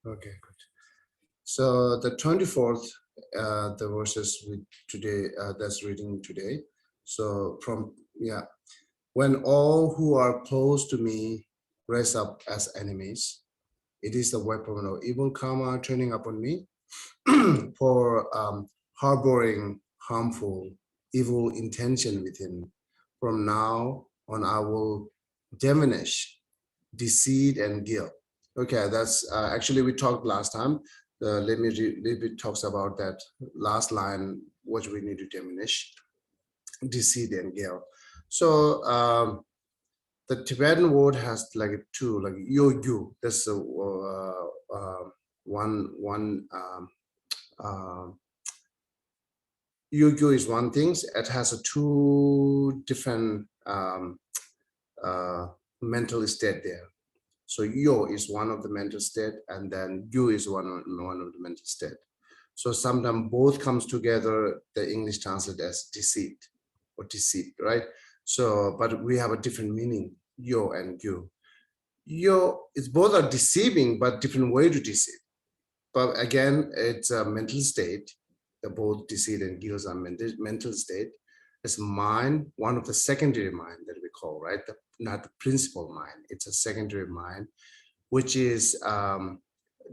Okay, good. So the 24th, the verses we today that's reading today. So from when all who are close to me rise up as enemies, it is the weapon of evil karma turning upon me for harboring harmful, evil intention within. From now on, I will diminish deceit and guilt. Okay, that's actually we talked last time. Let me little bit talks about that last line, what we need to diminish, deceit and guilt. So the Tibetan word has like two, like yo. That's one. Uh, Yo is one thing. It has a two different uh, mental state there. So yo is one of the mental state, and then you is one of the mental state. So sometimes both comes together. The English translate as deceit or deceit, right? So, but we have a different meaning, yo and you. Yo, it's both are deceiving, but different way to deceive. But again, it's a mental state. The both deceit and guilt are mental state. It's mind, one of the secondary mind that we call, right? Not the principal mind. It's a secondary mind, which is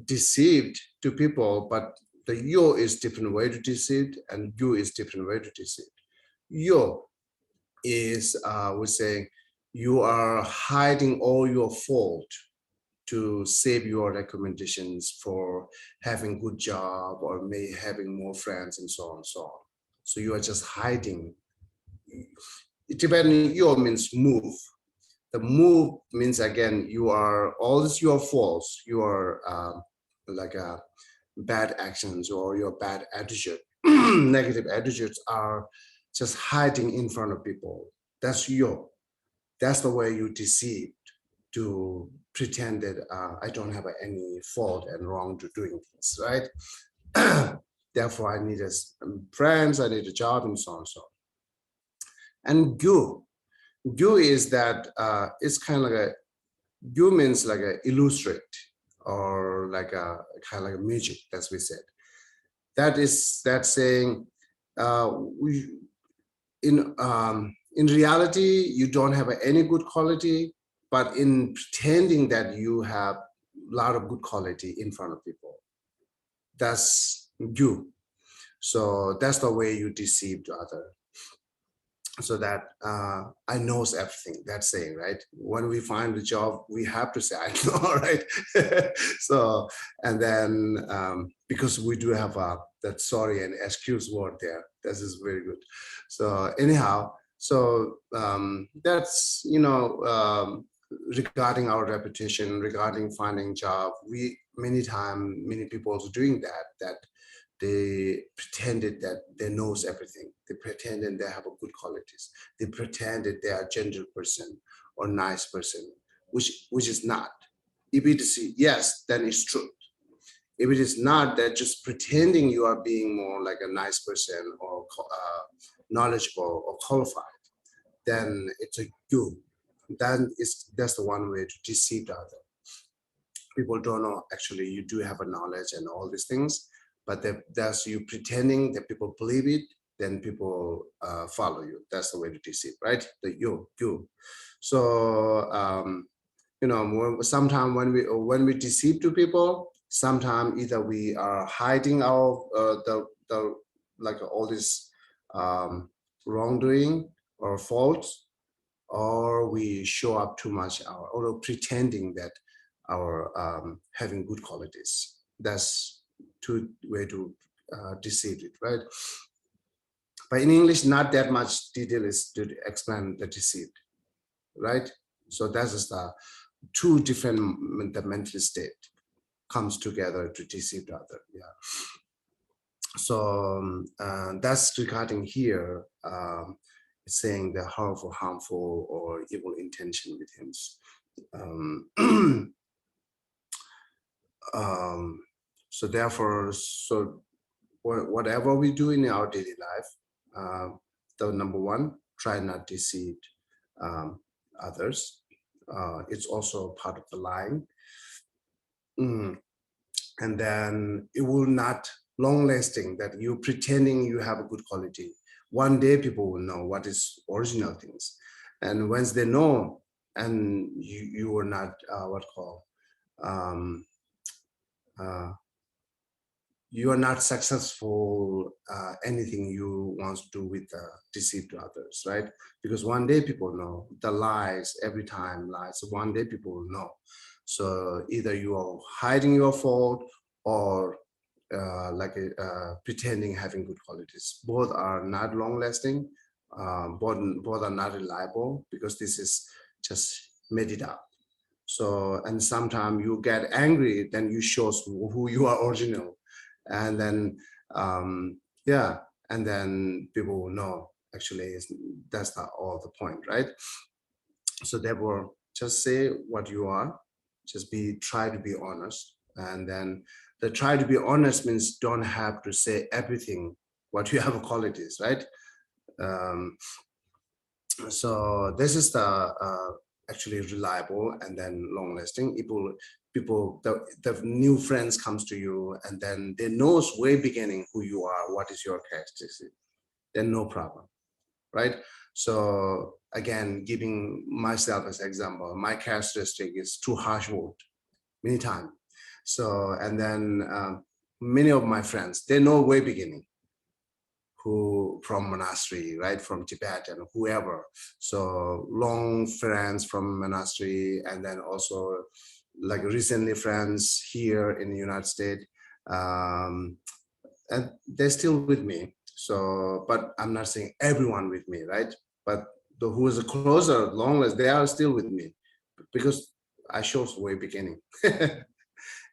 deceived to people, but the yo is different way to deceive, and you is different way to deceive. Yo is we're saying you are hiding all your fault to save your recommendations for having good job or may having more friends and so on and so on. So you are just hiding. Tibetan yo means move. The move means again you are all this your faults, your like bad actions or your bad attitude, negative attitudes are just hiding in front of people. That's yo. That's the way you deceive to pretend that I don't have any fault and wrong to doing things, right? Therefore, I need friends, I need a job, and so on and so on. And gu is that it's kind of like gu means like a illustrate or like a kind of like a music, as we said. That's saying we in reality you don't have any good quality, but in pretending that you have a lot of good quality in front of people, that's you. So that's the way you deceive the other, so that I knows everything. That's saying, right? When we find the job, we have to say I know, right? So and then because we do have that sorry and excuse word there. This is very good. So anyhow, so that's regarding our reputation, regarding finding job. We many people also doing that they pretended that they knows everything. They pretended they have a good qualities. They pretended they are a gentle person or nice person, which is not. If it is yes, then it's true. If it is not, that just pretending you are being more like a nice person or knowledgeable or qualified, then it's a you. That's the one way to deceive the other. People don't know actually you do have a knowledge and all these things, but that's you pretending that people believe it, then people follow you. That's the way to deceive, right? The you. So sometimes when we deceive to people, sometimes either we are hiding our the like all this um, wrongdoing or faults, or we show up too much or pretending that our having good qualities. That's two way to deceive it, right? But in English, not that much detail is to explain the deceit, right? So that is the two different the mental state comes together to deceive the other. Yeah. So that's regarding here. Saying the harmful or evil intention with him. Um, so therefore, so whatever we do in our daily life, the number one, try not to deceive others. It's also part of the lying. and then it will not long lasting that you pretending you have a good quality. One day people will know what is original things, and once they know, and you are not what call um, uh, you are not successful anything you want to do with deceive to others, right? Because one day people know the lies, every time lies, one day people will know. So either you are hiding your fault or pretending having good qualities. Both are not long lasting, both are not reliable, because this is just made it up. So, and sometimes you get angry, then you show who you are original. And then, yeah, and then people will know actually that's not all the point, right? So therefore, just say what you are, just try to be honest. And then the try to be honest means don't have to say everything what you have qualities, right? Um, so this is the actually reliable and then long lasting. The new friends comes to you, and then they knows way beginning who you are, what is your characteristic, then no problem, right? So again, giving myself as example, my characteristic is too harsh word many times. So, and then many of my friends, they know way beginning who from monastery, right, from Tibet and whoever. So long friends from monastery, and then also like recently friends here in the United States, and they're still with me. So, but I'm not saying everyone with me, right? But the who is closer, longest, they are still with me, because I showed way beginning.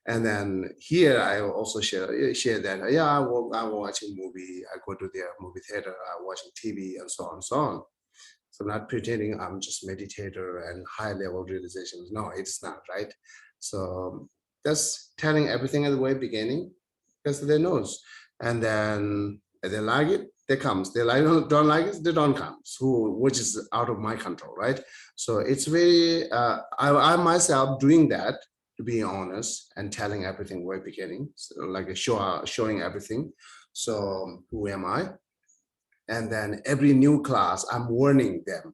And then here I also share that, yeah, I'm watching movie, I go to their movie theater, I'm watching TV and so on and so on. So I'm not pretending I'm just meditator and high level realizations. No, it's not, right? So just telling everything at the way beginning, because they knows. And then if they like it, they comes. They like don't like it, they don't come. So which is out of my control, right? So it's very I myself doing that, to be honest, and telling everything way beginning, so like a showing everything. So who am I? And then every new class, I'm warning them.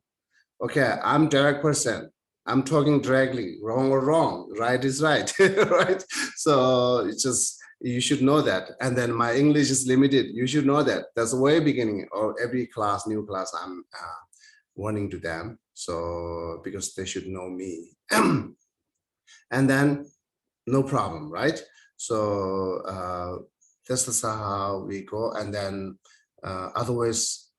Okay, I'm direct person. I'm talking directly, wrong or wrong, right is right, right? So it's just, you should know that. And then my English is limited. You should know that. That's the way beginning of every class, new class, I'm warning to them. So because they should know me. And then no problem, right? So this is how we go. And then otherwise,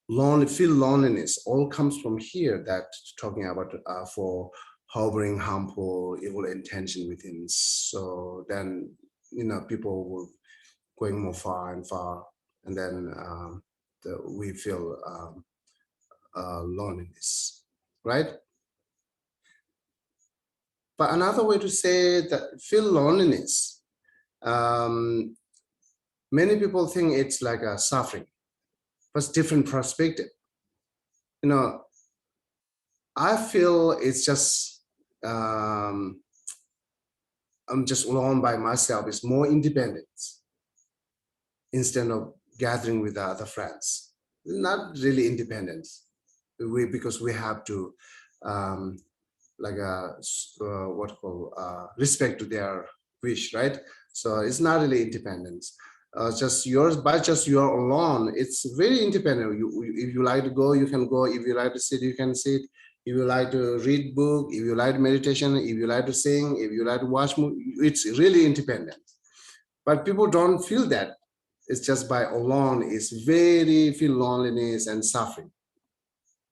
feel loneliness all comes from here, that talking about for harboring harmful evil intention within. So then people will going more far and far, and then we feel loneliness, right? But another way to say that feel loneliness, um, many people think it's like a suffering, but it's different perspective. I feel it's just I'm just alone by myself. It's more independence instead of gathering with other friends. Not really independence. Because we have to um, like a what called respect to their wish, right? So it's not really independence. Just yours, but just you're alone. It's very independent. If you like to go, you can go. If you like to sit, you can sit. If you like to read book, if you like meditation, if you like to sing, if you like to watch movie, it's really independent. But people don't feel that. It's just by alone. It's very feel loneliness and suffering.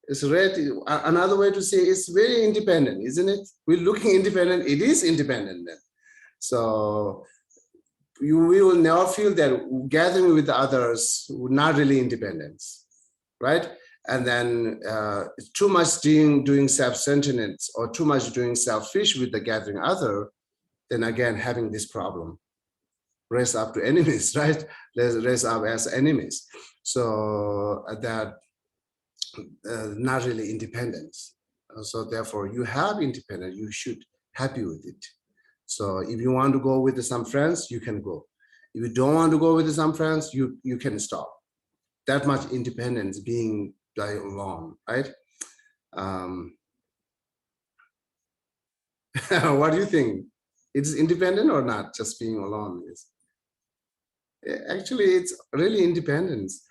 It's really another way to say it's very independent, isn't it? We're looking independent. It is independent then. So we will never feel that gathering with others, not really independence, right? And then too much doing self-centeredness or too much doing selfish with the gathering other, then again having this problem. Raise up to enemies, right? Let's raise up as enemies. So that not really independence. So therefore, you have independence. You should happy with it. So if you want to go with some friends, you can go. If you don't want to go with some friends, you can stop. That much independence being alone, right? What do you think? It's independent or not? Just being alone is actually it's really independence.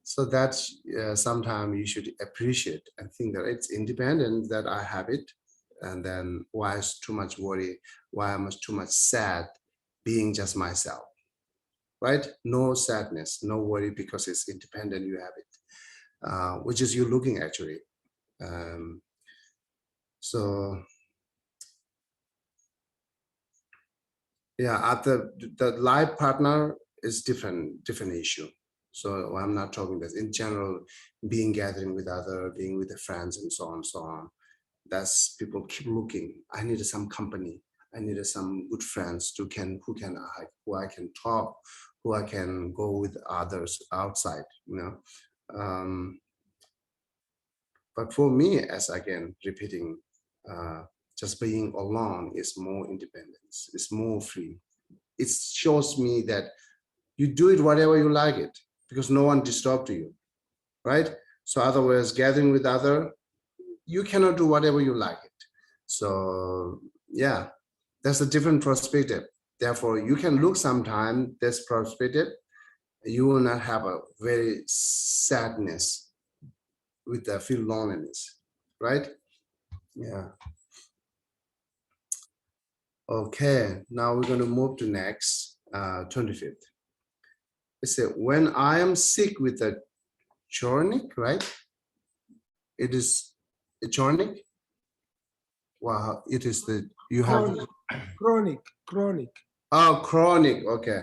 So that's sometimes you should appreciate and think that it's independent that I have it, and then why is too much worry? Why am I too much sad being just myself? Right? No sadness, no worry because it's independent. You have it, which is you looking actually. So yeah, after the life partner is different issue. So I'm not talking this in general, being gathering with other, being with the friends and so on and so on. That's people keep looking. I needed some company. I needed some good friends who I can talk, who I can go with others outside, you know. But for me, as again repeating, just being alone is more independence. It's more free. It shows me that you do it whatever you like it because no one disturbed you, right? So otherwise, gathering with other, you cannot do whatever you like it. So yeah, that's a different perspective. Therefore, you can look sometime this perspective, you will not have a very sadness with the feel loneliness, right? Yeah. Okay, now we're going to move to next 25th. It said, when I am sick with a chronic, right? It is a chronic. Wow, it is the you have Chronic. oh chronic. Okay,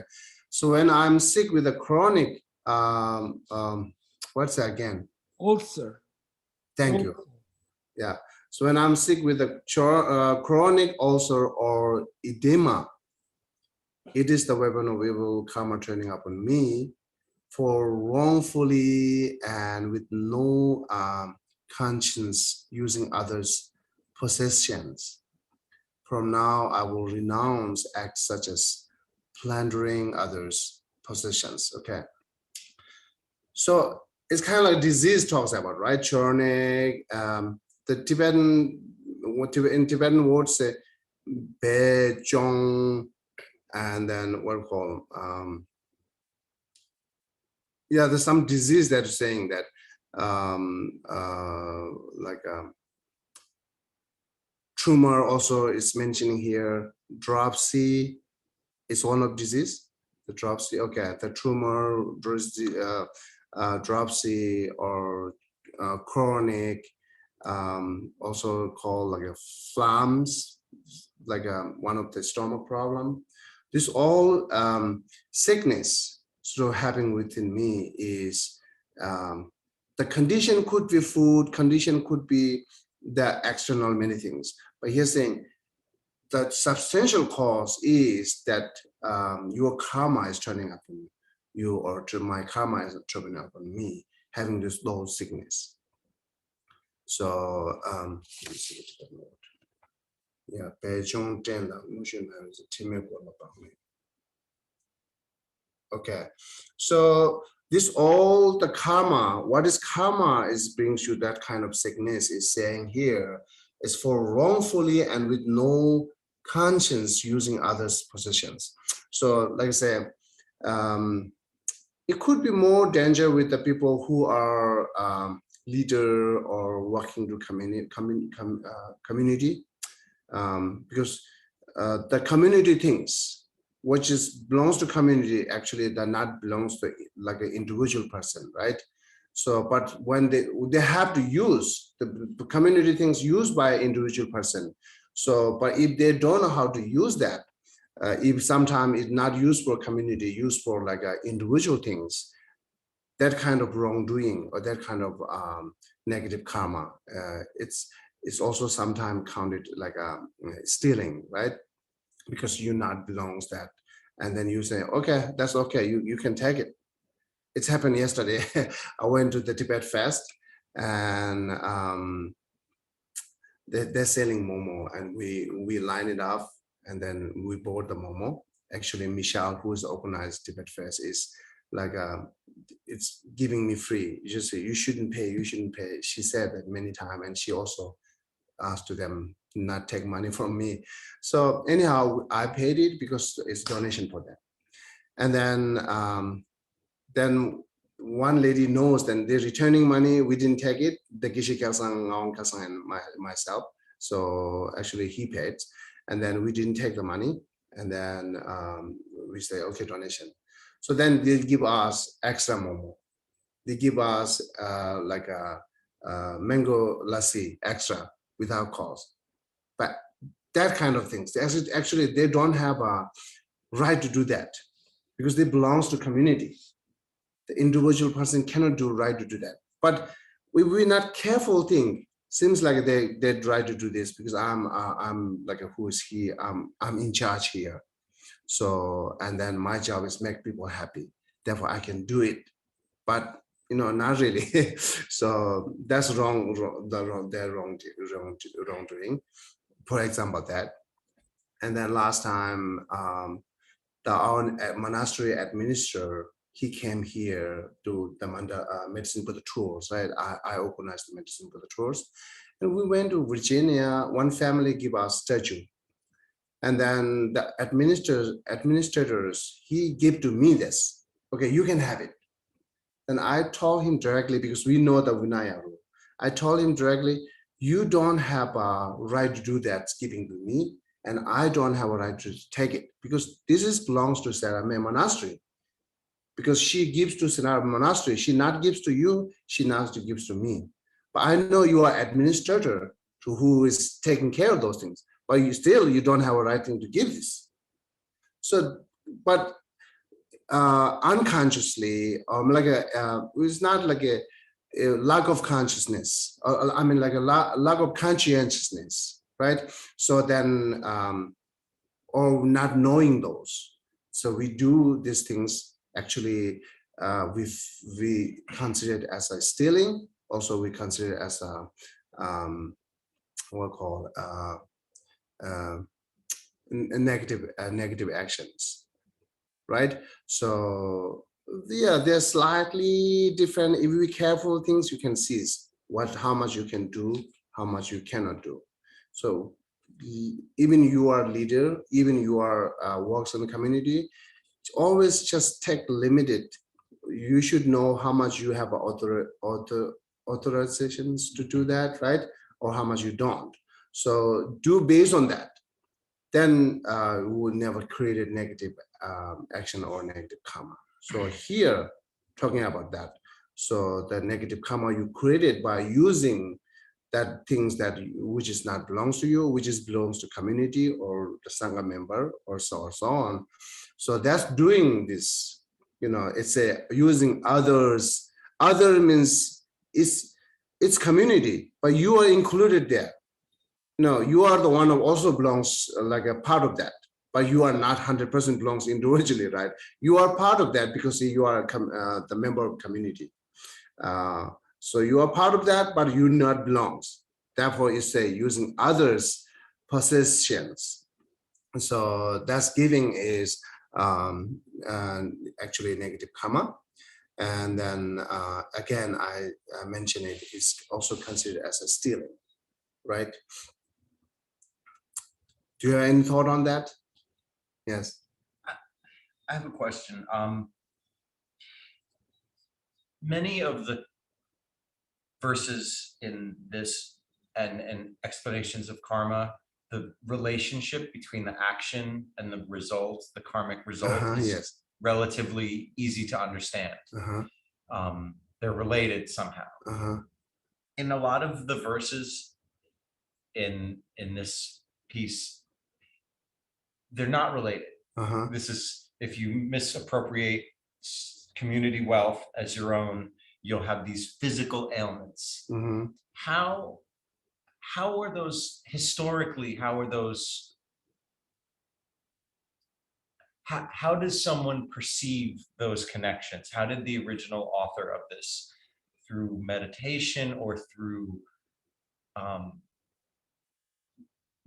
so when I'm sick with a chronic, what's that again? Ulcer. Thank you. Yeah. So when I'm sick with a chronic ulcer or edema, it is the weapon of evil karma turning up on me for wrongfully and with no conscience using others' possessions. From now, I will renounce acts such as plundering others' possessions. Okay. So it's kind of like disease talks about, right? Chronic. The Tibetan, in Tibetan words say Be Chong, and then what we call yeah, there's some disease that is saying that like tumor also is mentioning here. Dropsy is one of disease. The dropsy, okay, the tumor, dropsy or chronic, also called like a flams, like one of the stomach problem. This all sickness sort of happening within me is the condition could be food, condition could be the external many things. But here's saying the substantial cause is that your karma is turning up on you, or to my karma is turning up on me, having this low sickness. So let me see the word. Yeah, okay. So this all the karma, what is karma is brings you that kind of sickness is saying here is for wrongfully and with no conscience using others' possessions. So like I say, it could be more danger with the people who are leader or working to community, because the community things which is belongs to community actually that not belongs to like an individual person, right? So but when they have to use the community things used by individual person, so but if they don't know how to use that, if sometimes it's not used for community, used for like individual things, that kind of wrongdoing or that kind of negative karma, it's also sometimes counted like stealing, right? Because you not belongs that, and then you say, okay, that's okay, you can take it. It's happened yesterday. I went to the Tibet Fest, and they're selling momo, and we line it up, and then we bought the momo. Actually, Michelle, who is organized Tibet Fest, is like it's giving me free. You just say you shouldn't pay, you shouldn't pay. She said that many times, and she also asked to them not take money from me. So anyhow, I paid it because it's donation for them. And then one lady knows then they're returning money. We didn't take it. The Geshe Kelsang, Ngong Kelsang, and myself. So actually he paid, and then we didn't take the money. And then we say, okay, donation. So then they give us extra momo. They give us like a mango lassi extra without cost. But that kind of things, actually they don't have a right to do that because they belongs to community. The individual person cannot do right to do that. But we're not careful thing. Seems like they try to do this because I'm like a who is here. I'm in charge here. So and then my job is make people happy. Therefore I can do it. But not really. So that's wrong. They're wrongdoing. For example, that. And then last time, our monastery administrator, he came here to the medicine for the tours, right? I organized the medicine for the tours. And we went to Virginia, one family give us statue. And then the administrators, he gave to me this. Okay, you can have it. And I told him directly, because we know the Vinaya rule. I told him directly, you don't have a right to do that, giving to me, and I don't have a right to take it, because this belongs to Sarah May Monastery. Because she gives to Sarah Monastery, she not gives to you, she not gives to me. But I know you are administrator to who is taking care of those things, but you don't have a right thing to give this. So, but unconsciously, it's not like a lack of consciousness. I mean, like a lack of conscientiousness, right? So then, or not knowing those. So we do these things. Actually, we consider it as a stealing. Also, we consider it as a what we call negative actions. Right? So yeah, they're slightly different. If you be careful, things you can see how much you can do, how much you cannot do. So even you are leader, even you are works in the community, always just take limited. You should know how much you have authorizations to do that, right? Or how much you don't. So do based on that, then we will never create a negative action or negative karma. So here, talking about that. So the negative karma you created by using that things that which is not belongs to you, which is belongs to community or the sangha member or so on. So that's doing this. It's a using others. Other means it's community, but you are included there. No, you are the one who also belongs like a part of that, but you are not 100% belongs individually, right? You are part of that because you are the member of community. So you are part of that, but you not belongs. Therefore, you say using others' possessions. So that's giving is actually negative karma. And then again, I mentioned it is also considered as a stealing, right? Do you have any thought on that? Yes. I have a question. Many of the verses in this and explanations of karma, the relationship between the action and the result, the karmic result, is Yes. relatively easy to understand. They're related somehow. In a lot of the verses in this piece, they're not related. This is, if you misappropriate community wealth as your own, you'll have these physical ailments. How are those historically? How are those? How does someone perceive those connections? How did the original author of this, through meditation or through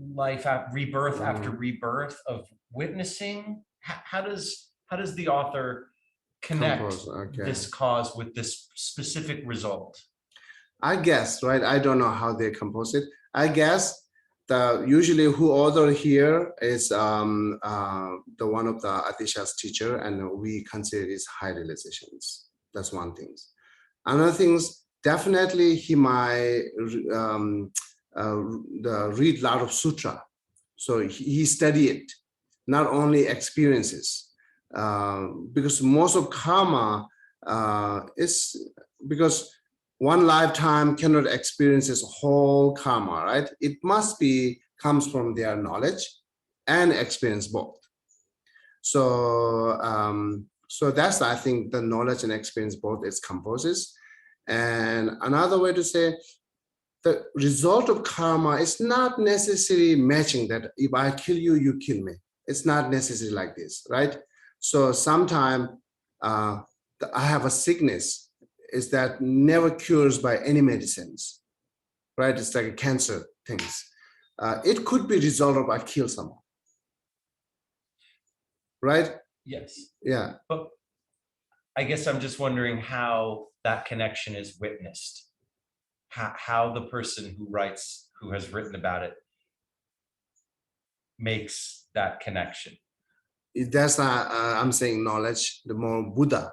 life, rebirth after rebirth of witnessing? How does the author connect this cause with this specific result? I guess, right? I don't know how they compose it. I guess usually who author here is the one of the Atisha's teacher, and we consider his high realizations. That's one thing. Another thing is definitely he might read a lot of sutra, so he studied it, not only experiences, because most of karma is because one lifetime cannot experience this whole karma, right? It must be comes from their knowledge and experience both. So, so that's, I think, the knowledge and experience both is composes. And another way to say, the result of karma is not necessarily matching that if I kill you, you kill me. It's not necessarily like this, right? So sometimes I have a sickness is that never cures by any medicines, right? It's like a cancer things. It could be result of I kill someone, right? Yes. Yeah. But I guess I'm just wondering how that connection is witnessed. How the person who has written about it makes that connection. That's I'm saying knowledge, the more Buddha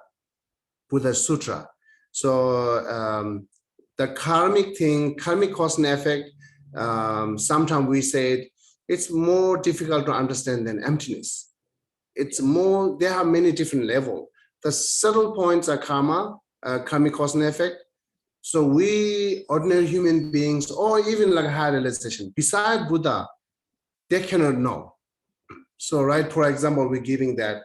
Sutra. So the karmic thing, karmic cause and effect, sometimes we say it's more difficult to understand than emptiness. It's more, there are many different levels. The subtle points are karma, karmic cause and effect. So we, ordinary human beings, or even like higher realization, beside Buddha, they cannot know. So, right, for example, we're giving that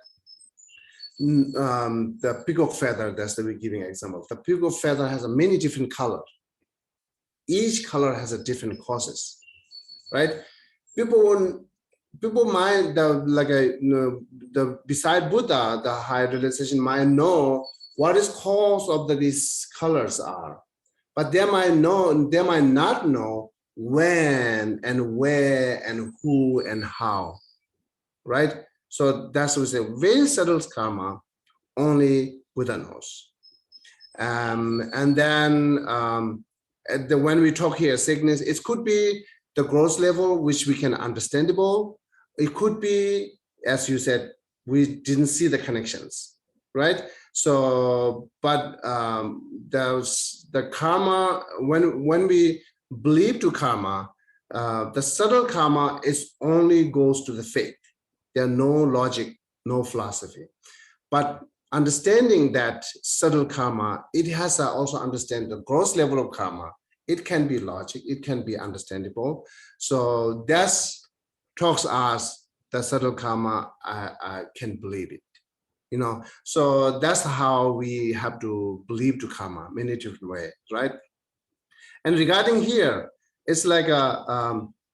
the peacock feather, that's the we're giving example. The peacock feather has a many different colors. Each color has a different causes, right? People might the beside Buddha, the higher realization might know what is cause of these colors are, but they might not know when and where and who and how, right? So that's what we say, very subtle karma, only Buddha knows. And then when we talk here sickness, it could be the gross level, which we can understandable. It could be, as you said, we didn't see the connections, right? So, but the karma, when we believe to karma, the subtle karma is only goes to the faith. There are no logic, no philosophy. But understanding that subtle karma, it has to also understand the gross level of karma. It can be logic, it can be understandable. So that's talks us the subtle karma, I can believe it. You know, so that's how we have to believe to karma, many different ways, right? And regarding here, it's like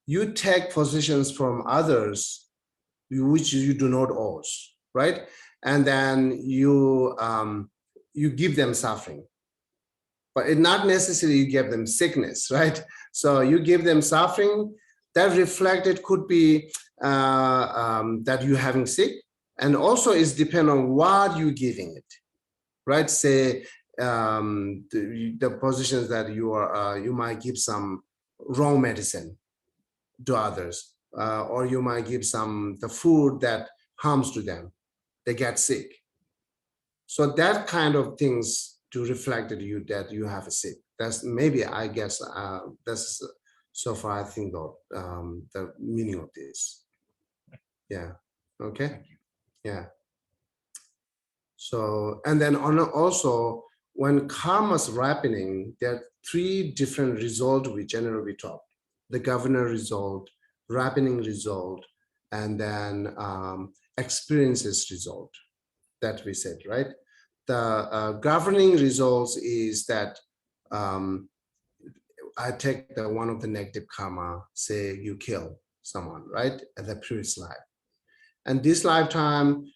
you take positions from others which you do not owe, right? And then you give them suffering, but it not necessarily you give them sickness, right? So you give them suffering that reflected could be that you having sick, and also is depend on what you giving it, right? Say the positions that you are you might give some wrong medicine to others, or you might give the food that harms to them, they get sick. So that kind of things to reflect that you have a sick. That's maybe, I guess, that's so far I think the meaning of this. Yeah. Okay. Yeah. So, and then also when karma's ripening, there are 3 different results we generally talk: the governor result, ripening result, and then experiences result that we said, right? The governing results is that I take one of the negative karma, say you kill someone, right, at the previous life. And this lifetime,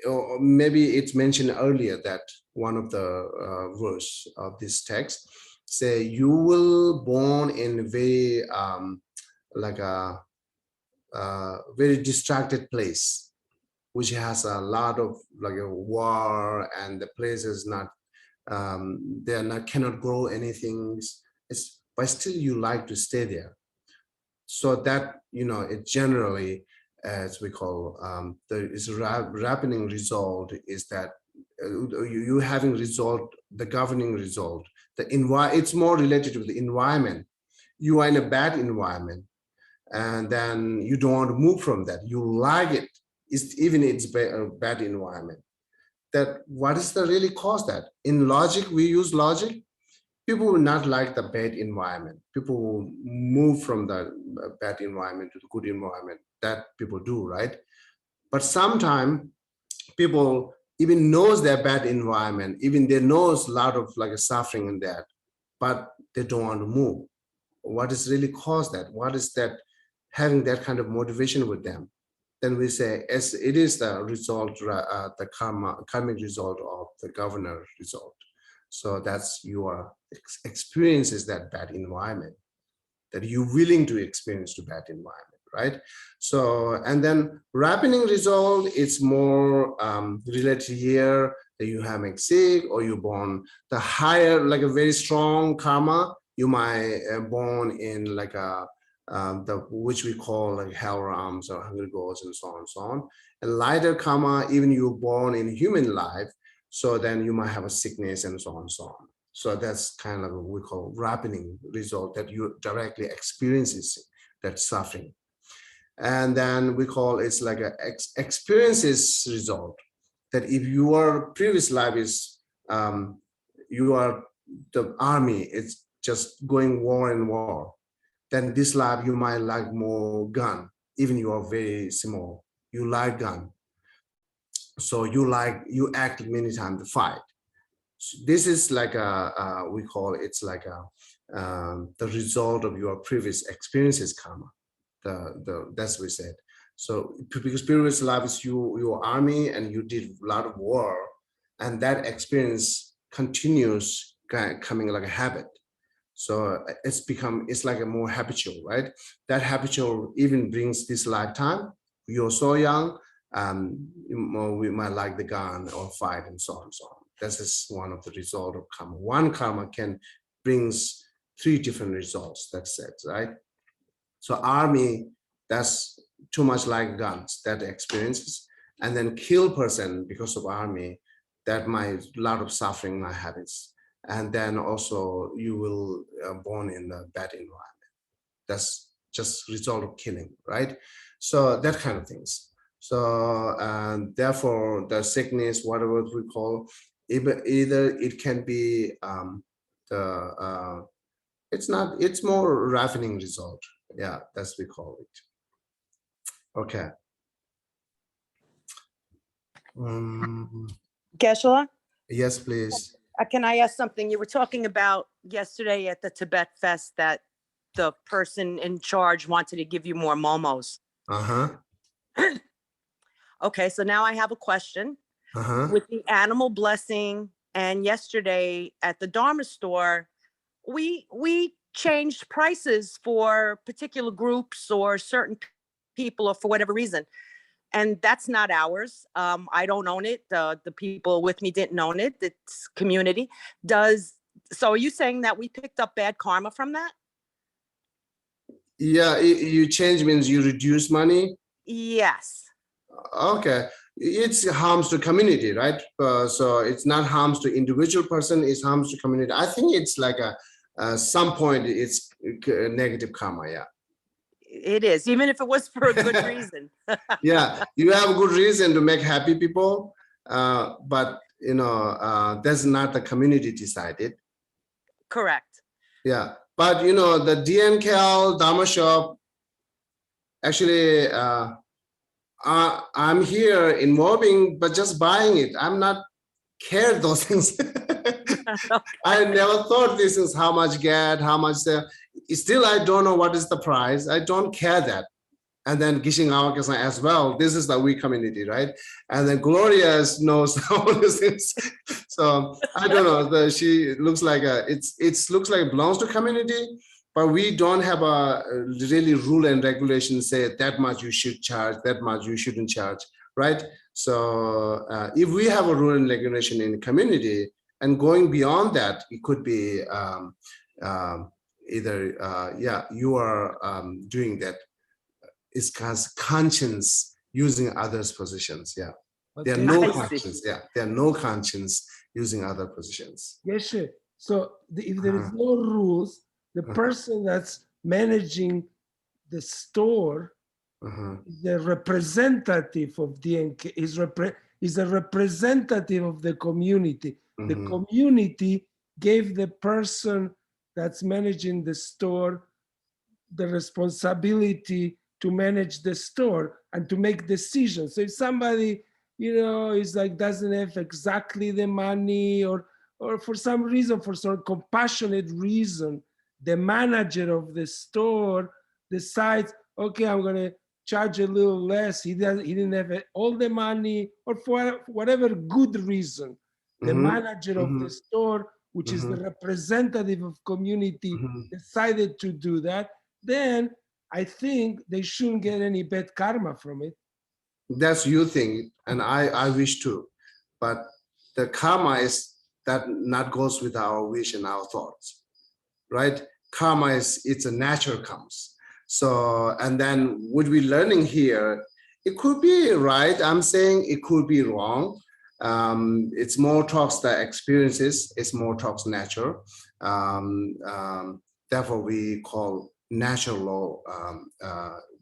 or maybe it's mentioned earlier that one of the verse of this text say you will born in very like a very distracted place, which has a lot of like a war, and the place is not, they are not, cannot grow anything. But still you like to stay there. So that, it generally, as we call, there is happening result is that you having result, the governing result, it's more related to the environment. You are in a bad environment, and then you don't want to move from that. You like it, even it's a bad environment. That what is the really cause that? In logic, we use logic. People will not like the bad environment. People will move from the bad environment to the good environment. That people do, right? But sometimes people even knows their bad environment, even they knows a lot of like a suffering in that, but they don't want to move. What is really caused that? What is that having that kind of motivation with them? Then we say, as it is the result, the karmic result of the governor result. So that's your experiences, that bad environment, that you're willing to experience the bad environment, right? So, and then happening result, it's more related here that you have make sick, or you born the higher, like a very strong karma, you might born in like a, which we call like hell realms or hungry ghosts and so on and so on. And lighter karma, even you're born in human life, so then you might have a sickness and so on and so on. So that's kind of what we call happening result, that you directly experiences that suffering. And then we call it's like a experiences result, that if your previous life is, you are the army, it's just going war and war, then this life you might like more gun, even you are very small, you like gun. So you act many times to fight. So this is like we call it's like the result of your previous experiences karma. That's what we said. So because previous life is your army and you did a lot of war, and that experience continues coming like a habit. So it's like a more habitual, right? That habitual even brings this lifetime. You're so young, we might like the gun or fight and so on and so on. This is one of the result of karma. One karma can brings 3 different results, that's it, right? So army, that's too much like guns, that experiences, and then kill person because of army, that might lot of suffering might habits. And then also you will born in a bad environment. That's just result of killing, right? So that kind of things. So therefore the sickness, whatever we call, either it can be it's more ravening result. Yeah, that's we call it. Okay. Geshe, Yes, please. can I ask something? You were talking about yesterday at the Tibet Fest that the person in charge wanted to give you more momos. Okay, so now I have a question. With the animal blessing, and yesterday at the Dharma store, we changed prices for particular groups or certain people, or for whatever reason. And that's not ours. I don't own it. The people with me didn't own it. It's community. So are you saying that we picked up bad karma from that? Yeah, you change means you reduce money. Yes. Okay, it's harms to community, right? So it's not harms to individual person, it's harms to community. I think it's like some point it's negative karma. Yeah, it is, even if it was for a good reason. Yeah, you have a good reason to make happy people, but that's not the community decided. Correct. Yeah, but the DNKL Dharma shop, actually I'm here involving, but just buying it. I'm not care those things. I never thought this is how much get, how much still I don't know what is the price. I don't care that. And then Gishing Awakasan as well. This is the we community, right? And then Gloria knows all these things. So I don't know. She looks like it looks like it belongs to community, but we don't have a really rule and regulation say that much you should charge, that much you shouldn't charge, right? So if we have a rule and regulation in the community and going beyond that, it could be either, yeah, you are doing that. It's because conscience using others' positions, yeah. But There are Geshe- no I see. conscience, yeah. There are no conscience using other positions. Geshe, so if there is Uh-huh. no rules, the Uh-huh. person that's managing the store Uh-huh. is the representative of DNK, is a representative of the community. The Mhm. community gave the person that's managing the store the responsibility to manage the store and to make decisions. So if somebody, is like doesn't have exactly the money or for some reason, for some compassionate reason, the manager of the store decides, okay, I'm gonna charge a little less. He didn't have all the money, or for whatever good reason, the Mhm. manager of the Mhm. store, which is the representative of community, Mhm. decided to do that, then I think they shouldn't get any bad karma from it. That's you think, and I wish too, but the karma is that not goes with our wish and our thoughts, right? Karma is, it's a natural comes. So, and then what we're learning here, it could be right. I'm saying it could be wrong. It's more talks the experiences. It's more talks nature. Therefore, we call natural law.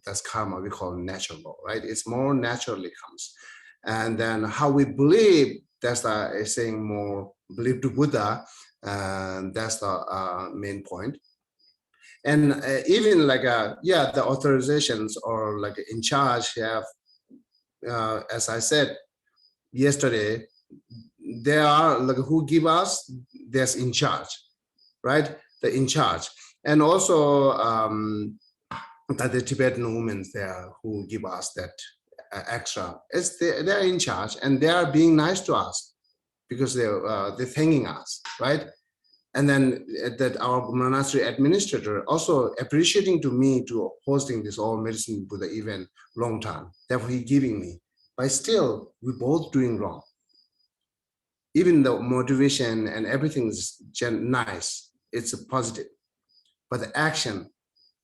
That's karma. We call natural law, right? It's more naturally comes, and then how we believe. That's the saying more believe to Buddha, and that's the main point. And even like yeah, the authorizations or like in charge have, as I said yesterday, there are like who give us, there's in charge, right? The in charge. And also that the Tibetan women there who give us that extra, they're in charge and they are being nice to us because they're thanking us, right? And then that our monastery administrator also appreciating to me to hosting this all medicine Buddha event long time. Therefore, he giving me. But still, we both doing wrong. Even the motivation and everything is nice, it's a positive. But the action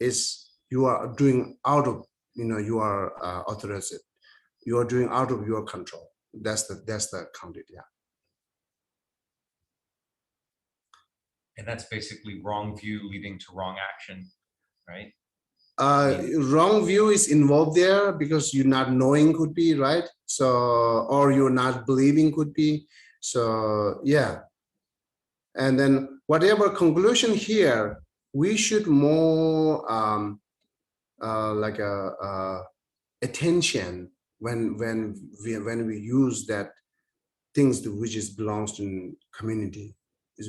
is you are doing out of, you are authorized. You are doing out of your control. That's the counted, yeah. And that's basically wrong view leading to wrong action, right? Wrong view is involved there because you're not knowing could be, right? So, or you're not believing could be. So, yeah. And then whatever conclusion here, we should more like a attention when we use that things which is belongs to community,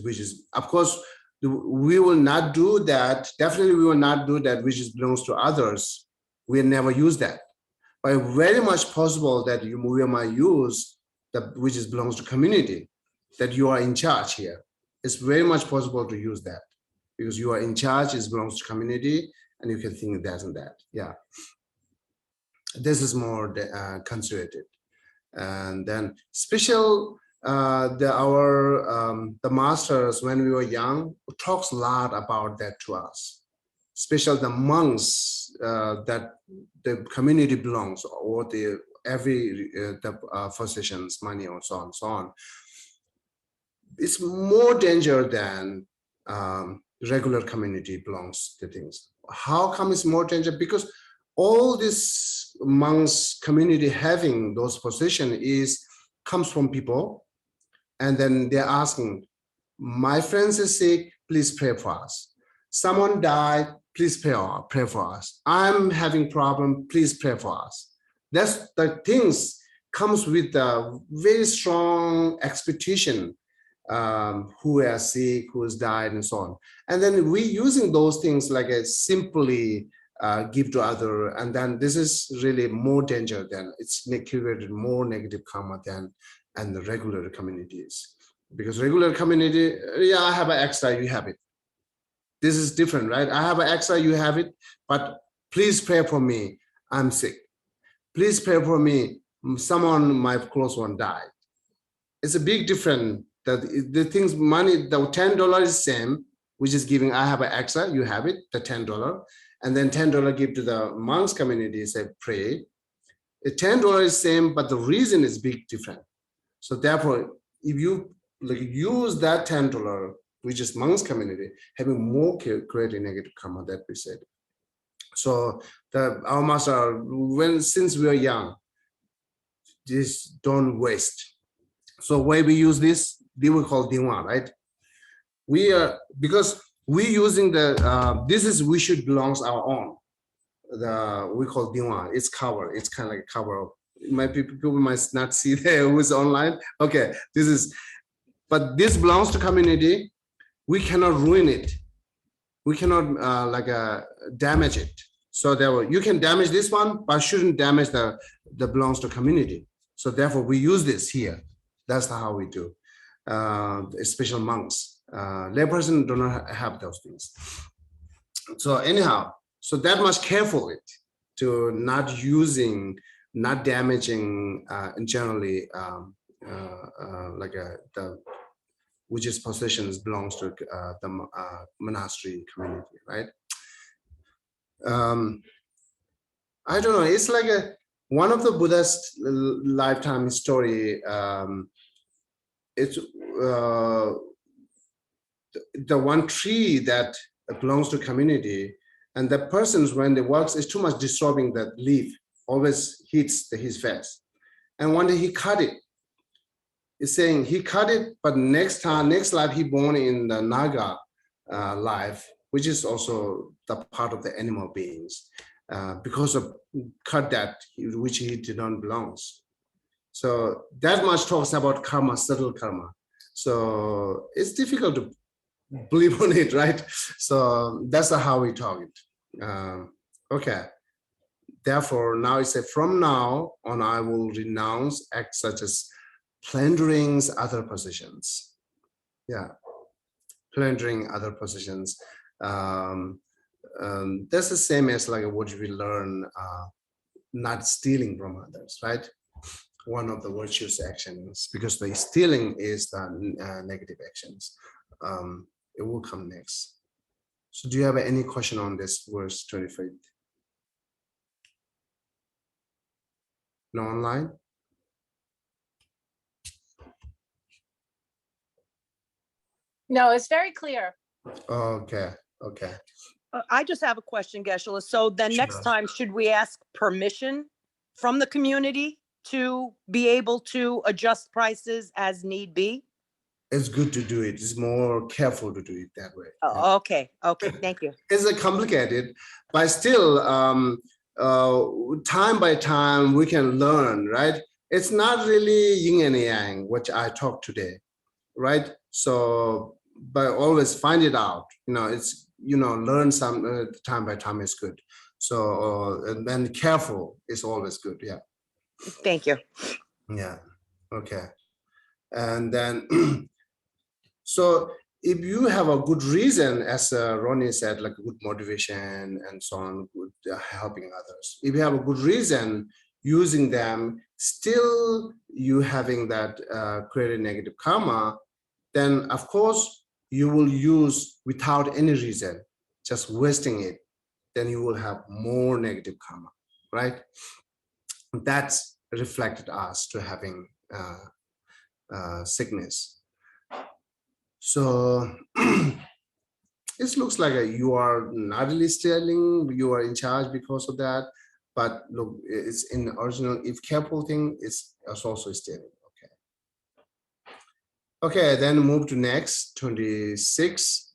which is of course we will not do that. Definitely, we will not do that which is belongs to others. We never use that, but very much possible that we might use that which is belongs to community. That you are in charge here. It's very much possible to use that because you are in charge. It belongs to community, and you can think that and that. Yeah, this is more considered. And then special the masters when we were young talks a lot about that to us, especially the monks that the community belongs, or the physicians money or so on and so on. It's more danger than regular community belongs to things. How come it's more danger? Because all this monks community having those position comes from people, and then they're asking, my friends is sick, please pray for us. Someone died, please pray for us. I'm having problem, please pray for us. That's the things comes with a very strong expectation, who are sick, who has died, and so on. And then we using those things like a simply give to other, and then this is really more danger than it's created more negative karma than and the regular communities. Because regular community, yeah, I have an extra, you have it. This is different, right? I have an extra, you have it, but please pray for me. I'm sick. Please pray for me. Someone, my close one died. It's a big difference. That the things, money, the $10 is same, which is giving, I have an extra, you have it, the $10. And then $10 give to the monks community, say pray. The $10 is same, but the reason is big different. So therefore, if you like use that $10, which is monks community, having more creating negative karma that we said. So our master, since we are young, just don't waste. So why we use this, they will call Dingwa, right? We are, because we using the, we should belongs our own. We call Dingwa, it's cover, it's kind of like a cover of, people might not see there who's online. Okay, but this belongs to community. We cannot ruin it. We cannot damage it. So therefore, you can damage this one, but shouldn't damage the belongs to community. So therefore, we use this here. That's how we do. Especially monks. Layperson do not have those things. So anyhow, so that much careful it to not using, not damaging generally which is possessions belongs to the monastery community, right? I don't know, it's like one of the Buddha's lifetime story. It's the one tree that belongs to community, and the persons when they works is too much disturbing, that leaf always hits his face. And one day he cut it. It's saying he cut it, but next life he born in the Naga life, which is also the part of the animal beings, because of cut that which he did not belongs. So that much talks about karma, subtle karma. So it's difficult to believe on it, right? So that's how we talk it. Okay. Therefore, now it says, from now on, I will renounce acts such as plundering other possessions. Yeah, plundering other possessions. That's the same as like what we learn, not stealing from others, right? One of the virtuous actions, because the stealing is the negative actions. It will come next. So do you have any question on this verse 25? No online? No, it's very clear. Okay, okay. I just have a question, Geshe. So then next Sure. time, should we ask permission from the community to be able to adjust prices as need be? It's good to do it. It's more careful to do it that way. Oh, okay, thank you. It's complicated, but still, time by time we can learn, right? It's not really yin and yang, which I talked today, right? So, but always find it out. It's learn some time by time is good. So, and then careful is always good. Yeah. Thank you. Yeah. Okay. And then, so if you have a good reason, as Ronnie said, like good motivation and so on, good helping others. If you have a good reason using them, still you having that created negative karma, then of course you will use without any reason, just wasting it. Then you will have more negative karma, right? That's reflected us to having sickness. So it looks like you are not really stealing, you are in charge because of that. But look, it's in the original, if careful thing, it's also stealing. Okay, then move to next, 26.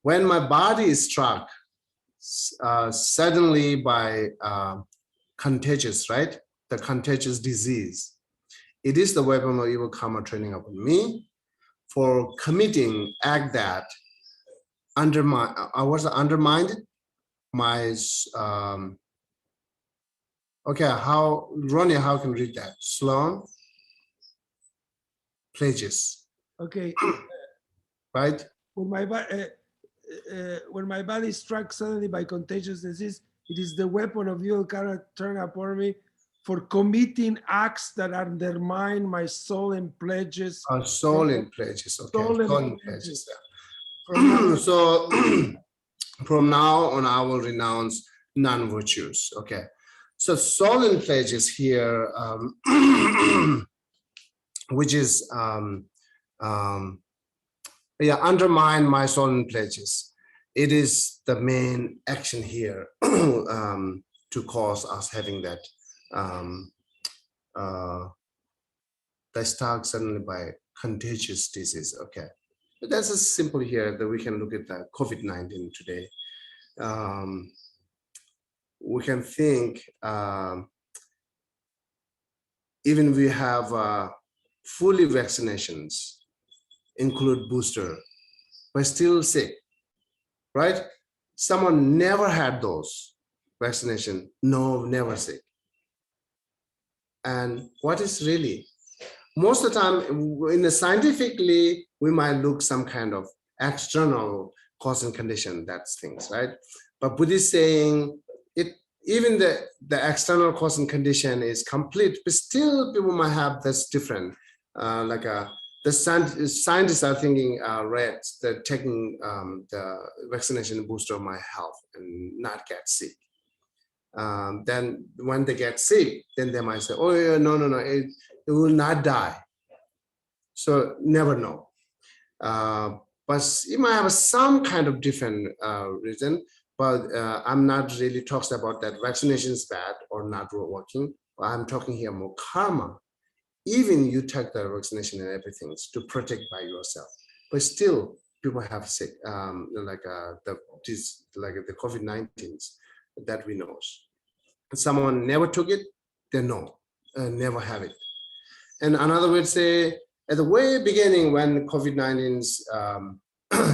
When my body is struck suddenly by contagious, right? The contagious disease. It is the weapon of evil karma training upon me for committing act that undermined my okay, Ronnie, how can you read that? Sloan? Pledges. Okay. Right? For my when my body is struck suddenly by contagious disease, it is the weapon of evil karma turned upon me for committing acts that undermine my soul and pledges. Soul in pledges. Okay. Soul and Soul in pledges. pledges. Yeah. From now, So from now on, I will renounce non-virtues. Okay. So soul in pledges here, which is undermine my soul in pledges. It is the main action here to cause us having that they start suddenly by contagious disease. Okay, but that's a simple here that we can look at the COVID-19 today. We can think even we have fully vaccinations, include booster, but still sick, right? Someone never had those vaccination, no, never sick. And what is really? Most of the time, in the scientifically, we might look some kind of external cause and condition, that's things, right? But Buddhist saying it, even the external cause and condition is complete, but still people might have this different, the scientists are thinking rats that taking the vaccination booster might help and not get sick. Then when they get sick, then they might say, oh yeah, no, it will not die. So never know. But it might have some kind of different reason, but I'm not really talking about that vaccination is bad or not working. I'm talking here more karma. Even you take the vaccination and everything to protect by yourself, but still people have sick, the COVID-19s that we know. Someone never took it, they know, never have it. And another way to say, at the way beginning when COVID-19s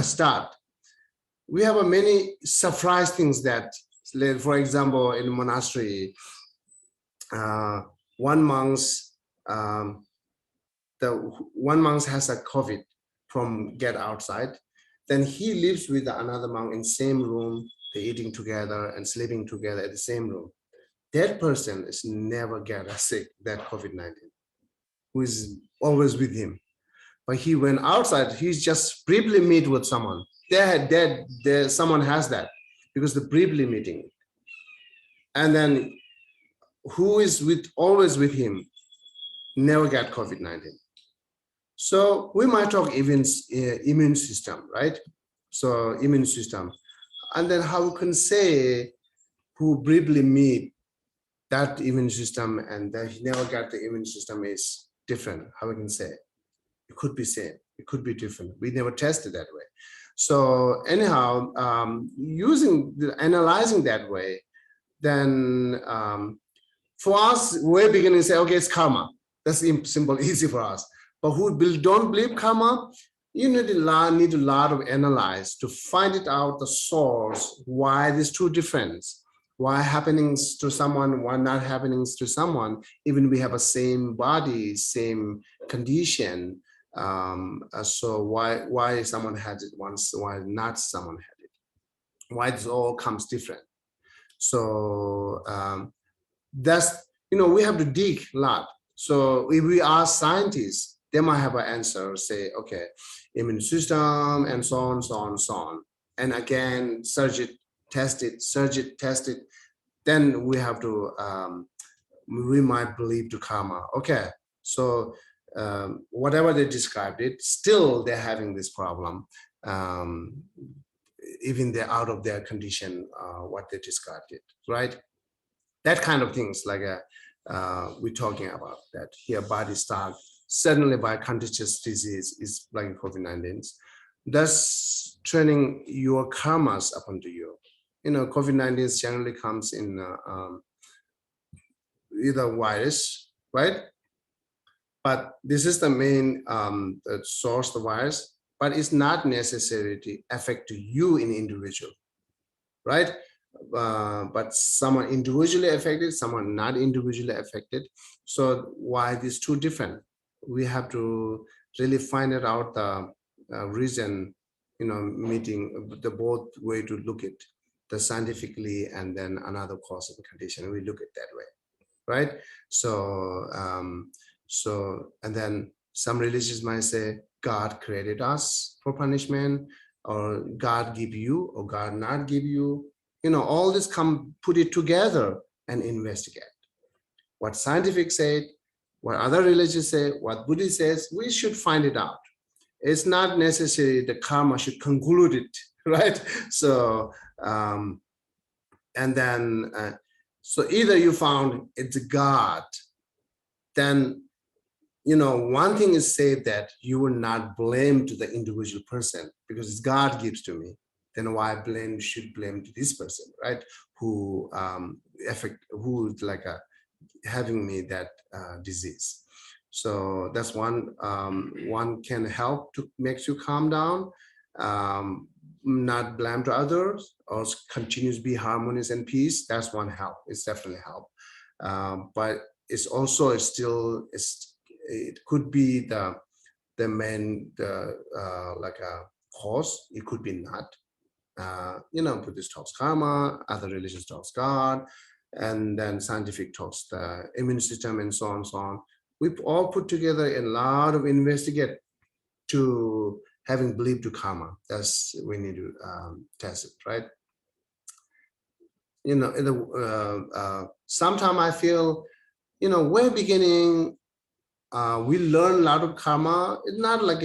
start, we have many surprise things that, for example, in monastery, one monk has a COVID from get outside, then he lives with another monk in same room, they're eating together and sleeping together at the same room. That person is never get sick, that COVID-19, who is always with him. But he went outside, he's just briefly meet with someone. Someone has that because the briefly meeting. And then who is always with him, never get COVID-19. So we might talk even immune system, right? So immune system. And then how we can say who briefly meet that immune system and that he never got the immune system is different. How we can say it could be same, it could be different. We never tested that way. So anyhow, analyzing that way, then for us, we're beginning to say, okay, it's karma. That's simple, easy for us. But who don't believe karma, you need a lot of analyze to find it out the source, why these two different. Why happenings to someone, why not happenings to someone, even we have a same body, same condition. So why someone had it once, why not someone had it? Why this all comes different? So that's, we have to dig a lot. So if we are scientists, they might have an answer, say, okay, immune system and so on, so on, so on. And again, search it, test it, then we have to, we might believe to karma. Okay, so whatever they described it, still they're having this problem. Even they're out of their condition, what they described it, right? That kind of things like we're talking about that here body start suddenly by contagious disease is like COVID-19. Thus training your karmas upon to you. COVID-19 generally comes in either virus, right? But this is the main source of the virus, but it's not necessary to affect you in individual, right? But someone individually affected, someone not individually affected. So why these two different? We have to really find it out the reason meeting the both way to look at the scientifically and then another cause and condition. We look at that way, right? So, and then some religions might say God created us for punishment, or God give you, or God not give you. All this come, put it together and investigate. What scientific said, what other religions say, what Buddhist says, we should find it out. It's not necessary the karma should conclude it, right? So, and then, so either you found it's God, then, one thing is said that you will not blame to the individual person because God gives to me. Then why should blame to this person, right? Who who's like having me that disease. So that's one can help to makes you calm down, not blame to others, or continues to be harmonious and peace. That's one help. It's definitely help. But it's also it could be the main like a cause. It could be not. Buddhist talks karma, other religions talks God, and then scientific talks the immune system and so on and so on. We've all put together a lot of investigate to having belief to karma. That's we need to test it, right? Sometimes I feel, way beginning, we learn a lot of karma. It's not like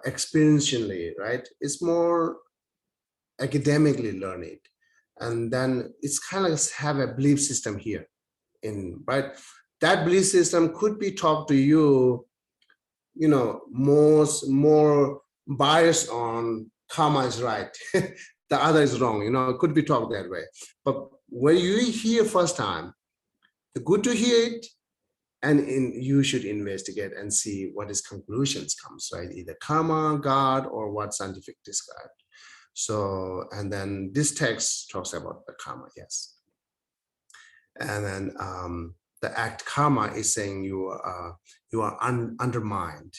experientially, right? It's more academically learn it, and then it's kind of like have a belief system here, right? That belief system could be taught to you, more biased on karma is right, the other is wrong. It could be taught that way. But when you hear first time, it's good to hear it, and you should investigate and see what his conclusions comes, right? Either karma, God, or what scientific described. So, and then this text talks about the karma, yes. And then the act karma is saying you are undermined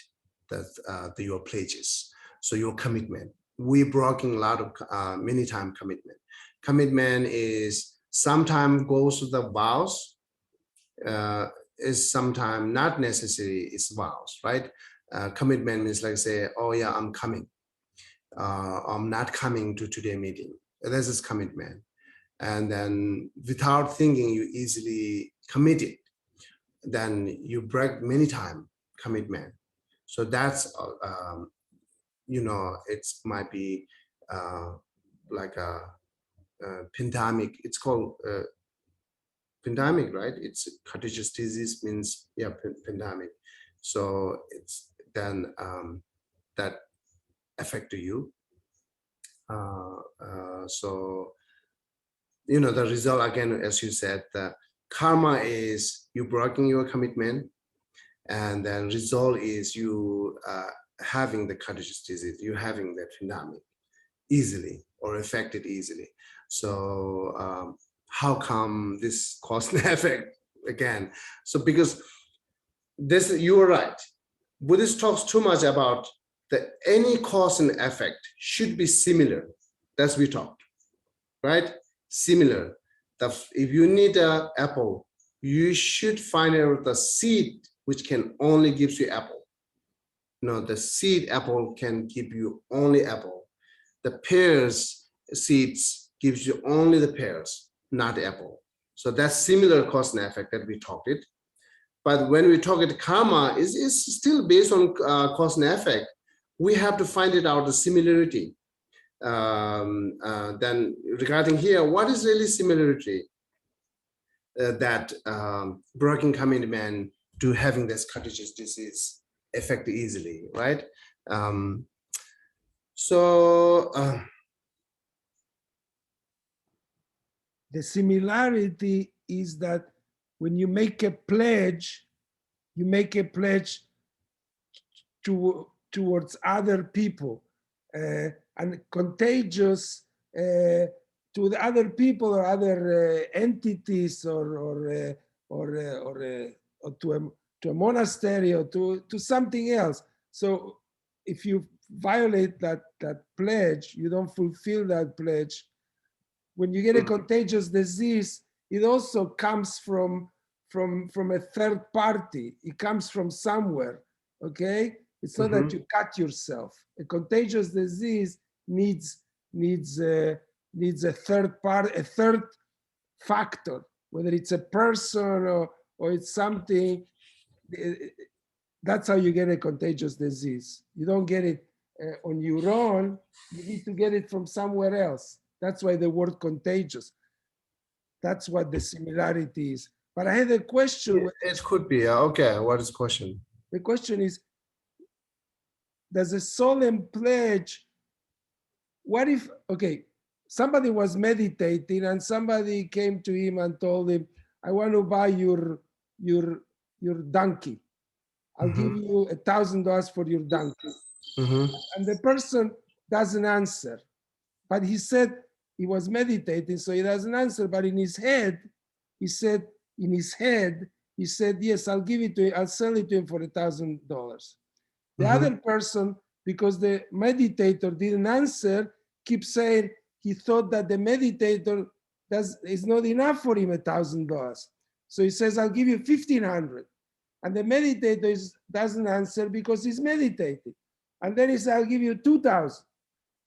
your pledges, so your commitment. We broken a lot of many time commitment. Commitment is sometimes goes to the vows, is sometimes not necessary, it's vows, right? Commitment is like say, oh yeah, I'm coming. I'm not coming to today's meeting. This is commitment. And then without thinking, you easily commit it. Then you break many times commitment. So that's, it might be like a pandemic. It's called pandemic, right? It's contagious disease means, yeah, pandemic. So it's then that affect you. So, the result again, as you said, the karma is you breaking your commitment, and then result is you having the contagious disease, you having that pandemic easily or affected easily. So how come this cause and effect again? So because this, you are right. Buddhist talks too much about that any cause and effect should be similar. That's we talked, right? Similar. If you need an apple, you should find out the seed which can only gives you apple. The seed apple can give you only apple. The pears seeds gives you only the pears, not apple. So that's similar cause and effect that we talked it. But when we talk it karma, is still based on cause and effect. We have to find it out the similarity. Then regarding here, what is really similarity that broken commitment to having this contagious disease affect easily, right? The similarity is that when you make a pledge towards other people, and contagious to the other people or other entities, or to a monastery or to something else. So if you violate that pledge, you don't fulfill that pledge. When you get a contagious disease, it also comes from a third party. It comes from somewhere. Okay, it's not that you cut yourself. A contagious disease needs a third factor, whether it's a person or it's something. That's how you get a contagious disease. You don't get it on your own. You need to get it from somewhere else. That's why the word contagious. That's what the similarity is. But I had a question. It could be. Okay, what is the question? The question is, does a solemn pledge, what if, okay, somebody was meditating and somebody came to him and told him, I want to buy your donkey. I'll give you $1,000 for your donkey. And the person doesn't answer. But he said he was meditating, so he doesn't answer. But in his head, he said, yes, I'll give it to him. I'll sell it to him for $1,000. The other person, because the meditator didn't answer, keeps saying he thought that the meditator is not enough for him $1,000. So he says, I'll give you $1,500. And the meditator doesn't answer because he's meditating. And then he says, I'll give you $2,000.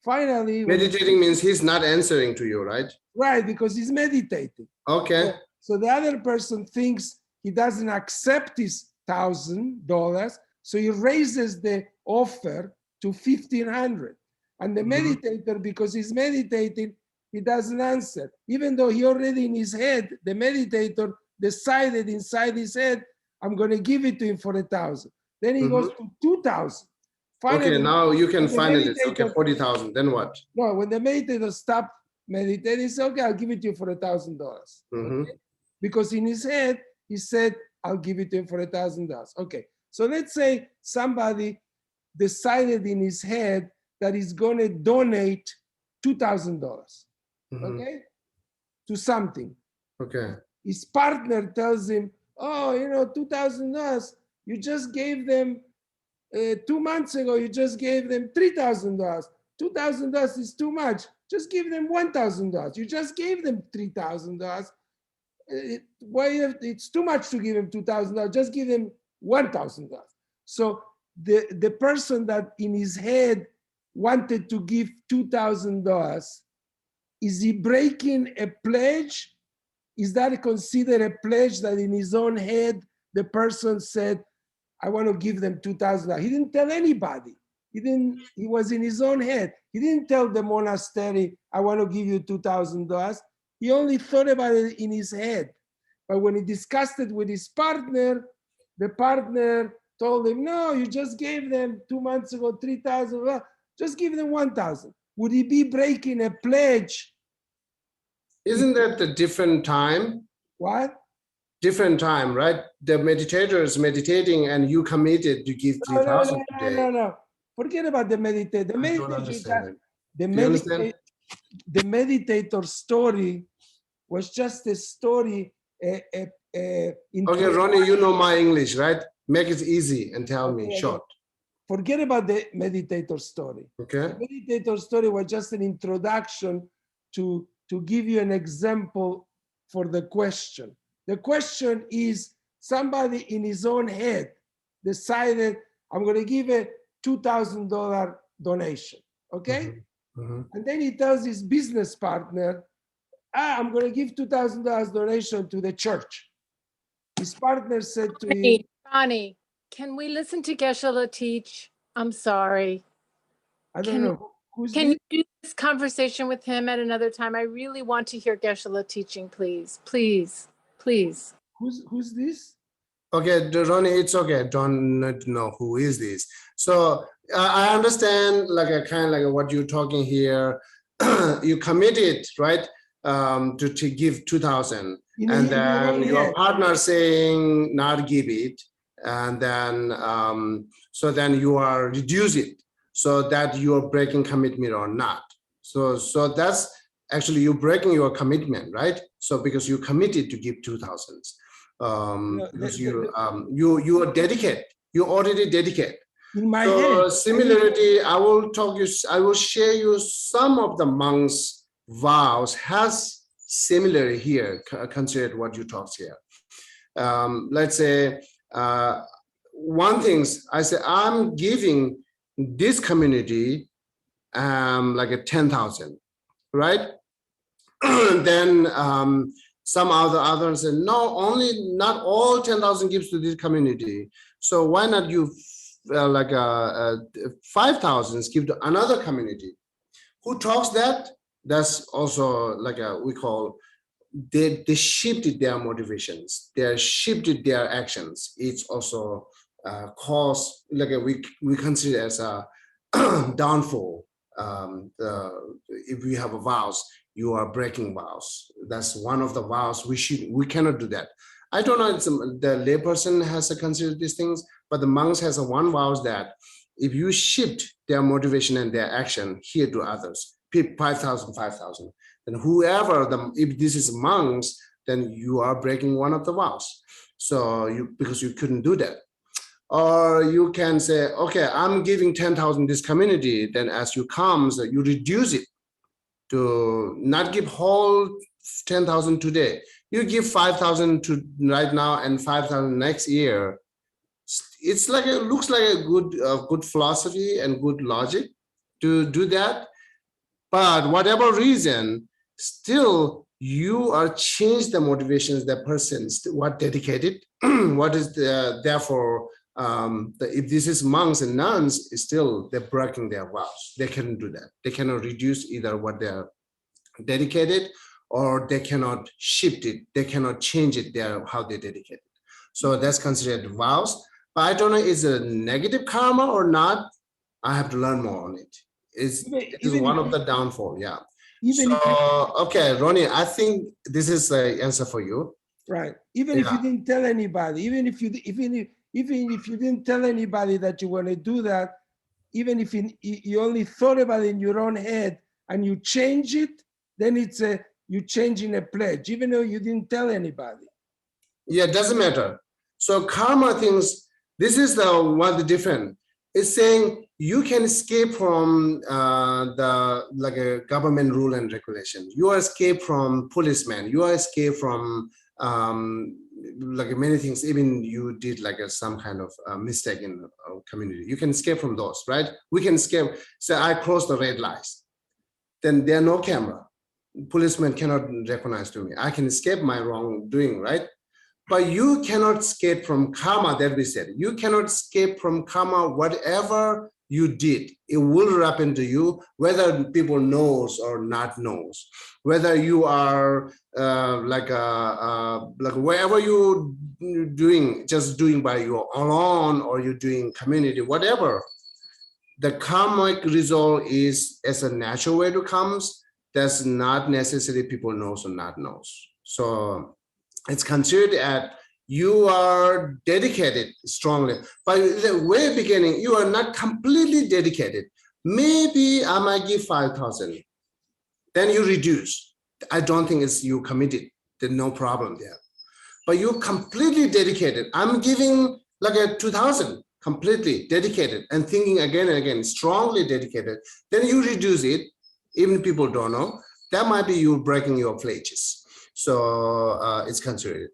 Finally, meditating means he's not answering to you, right? Right, because he's meditating. Okay. So the other person thinks he doesn't accept his $1,000, so he raises the offer to $1,500. And the meditator, because he's meditating, he doesn't answer. Even though he already in his head, the meditator decided inside his head, I'm going to give it to him for $1,000. Then he goes to $2,000. Finally, okay, now you can finally, okay, 40,000, then what? No, when the meditator stopped meditating, he said, okay, I'll give it to you for $1,000. Okay? Because in his head, he said, I'll give it to him for $1,000. Okay, so let's say somebody decided in his head that he's going to donate $2,000, okay, to something. Okay. His partner tells him, oh, $2,000, you just gave them 2 months ago, you just gave them $3,000. $2,000 is too much. Just give them $1,000. You just gave them $3,000. Why it's too much to give them $2,000? Just give them $1,000. So the person that in his head wanted to give $2,000, is he breaking a pledge? Is that considered a pledge that in his own head the person said, I want to give them $2,000. He didn't tell anybody. He was in his own head. He didn't tell the monastery, I want to give you $2,000. He only thought about it in his head. But when he discussed it with his partner, the partner told him, no, you just gave them 2 months ago, $3,000. Just give them $1,000. Would he be breaking a pledge? Isn't that a different time? What? Different time, right? The meditator is meditating and you committed to give 3,000 today. No. Forget about the meditator. I don't understand. The meditator story was just a story. Okay, Ronnie, you know my English, right? Make it easy and tell me short. Forget about the meditator story. Okay. The meditator story was just an introduction to give you an example for the question. The question is, somebody in his own head decided, I'm going to give a $2,000 donation, okay? And then he tells his business partner, I'm going to give $2,000 donation to the church. His partner said to him, Ronnie, can we listen to Geshe teach? I'm sorry. I don't know. Can you do this conversation with him at another time? I really want to hear Geshe teaching, please. Please. Who's this? Okay, Ronnie, it's okay. Don't know who is this. So I understand like a kind of like what you're talking here. You committed, right, to give 2,000, and then your partner saying not give it, and then so then you are reduce it so that you are breaking commitment or not. So that's actually you breaking your commitment, right? So because you committed to give 2,000, because you are dedicated, you already dedicate. in my So head. similarity, I will share you some of the monks' vows has similarity here, considered what you talked here. Let's say, one thing, I say, I'm giving this community like a 10,000, right? Then some others say, no, not all 10,000 gives to this community. So why not you 5,000 give to another community? Who talks that? That's also like we call, they shifted their motivations, they shifted their actions. It's also cause, like we consider as a downfall. If we have a vows, you are breaking vows. That's one of the vows. We cannot do that. I don't know if the layperson has to consider these things, but the monks has a one vows that if you shift their motivation and their action here to others, 5,000, then whoever if this is monks, then you are breaking one of the vows. So because you couldn't do that. Or you can say, okay, I'm giving 10,000 this community, then as you come, so you reduce it to not give whole 10,000 today. You give 5,000 to right now and 5,000 next year. It's like it looks like a good philosophy and good logic to do that. But whatever reason, still you are changed the motivations, the persons, what dedicated, what is therefore, if this is monks and nuns, still they're breaking their vows. They cannot do that. They cannot reduce either what they're dedicated, or they cannot shift it. They cannot change it. How they dedicate it. So that's considered vows. But I don't know, is it a negative karma or not? I have to learn more on it. It is one of the downfall. Yeah. Okay, Ronnie, I think this is the answer for you. Right. Even if you didn't tell anybody, even if you didn't tell anybody that you want to do that, even if you only thought about it in your own head and you change it, then it's you changing a pledge, even though you didn't tell anybody. Yeah, it doesn't matter. So karma things, this is the different. It's saying you can escape from a government rule and regulation. You escape from policemen. You escape from many things. Even you did some kind of mistake in the community. You can escape from those, right? We can escape. Say I crossed the red lights. Then there are no camera. Policemen cannot recognize to me. I can escape my wrongdoing, right? But you cannot escape from karma, that we said. You cannot escape from karma. Whatever you did, it will happen to you, whether people knows or not knows. Whether you are wherever you doing, just doing by your own, or you're doing community, whatever. The karmic result is as a natural way to comes. That's not necessarily people knows or not knows. So it's considered at you are dedicated strongly. By the way beginning, you are not completely dedicated. Maybe I might give 5,000. Then you reduce. I don't think it's you committed. There's no problem there. But you're completely dedicated. I'm giving like a 2,000, completely dedicated and thinking again and again, strongly dedicated. Then you reduce it. Even people don't know. That might be you breaking your pledges. So it's considered.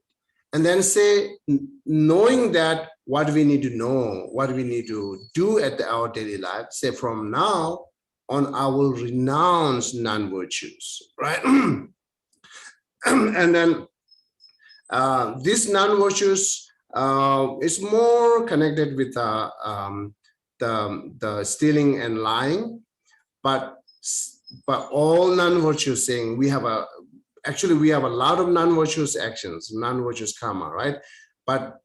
And then say, knowing that what we need to know, what we need to do at our daily life, say from now on, I will renounce non-virtues, right? And then this non-virtues is more connected with the stealing and lying, but all non-virtues saying we have a lot of non-virtuous actions, non-virtuous karma, right? But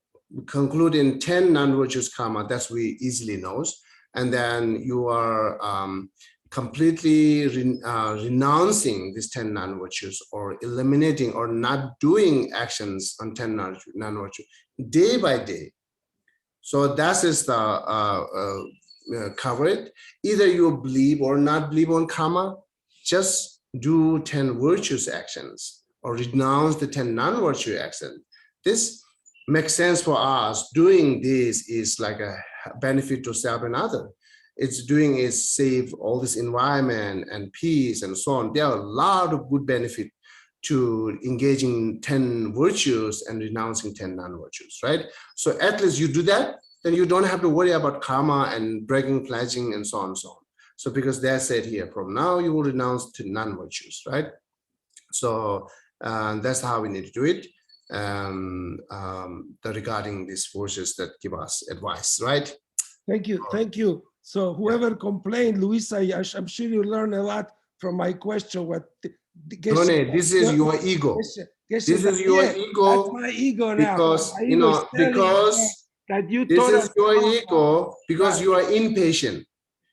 conclude in 10 non-virtuous karma, that's we easily knows. And then you are completely renouncing these 10 non-virtues, or eliminating or not doing actions on 10 non-virtues day by day. So that is the cover it. Either you believe or not believe on karma, just do 10 virtuous actions or renounce the 10 non-virtue actions. This makes sense for us. Doing this is like a benefit to self and other. It's doing is save all this environment and peace and so on. There are a lot of good benefit to engaging 10 virtues and renouncing 10 non-virtues, right? So at least you do that, then you don't have to worry about karma and breaking, pledging, and so on and so on. So because they said here, from now you will renounce to non-virtues, right? So that's how we need to do it. Regarding these forces that give us advice, right? Thank you, thank you. So whoever complained, Luisa, I'm sure you learn a lot from my question. What Geshe, this is your ego. This is your ego. That's my ego now. Because My ego is because that you this is your us ego because right. You are impatient.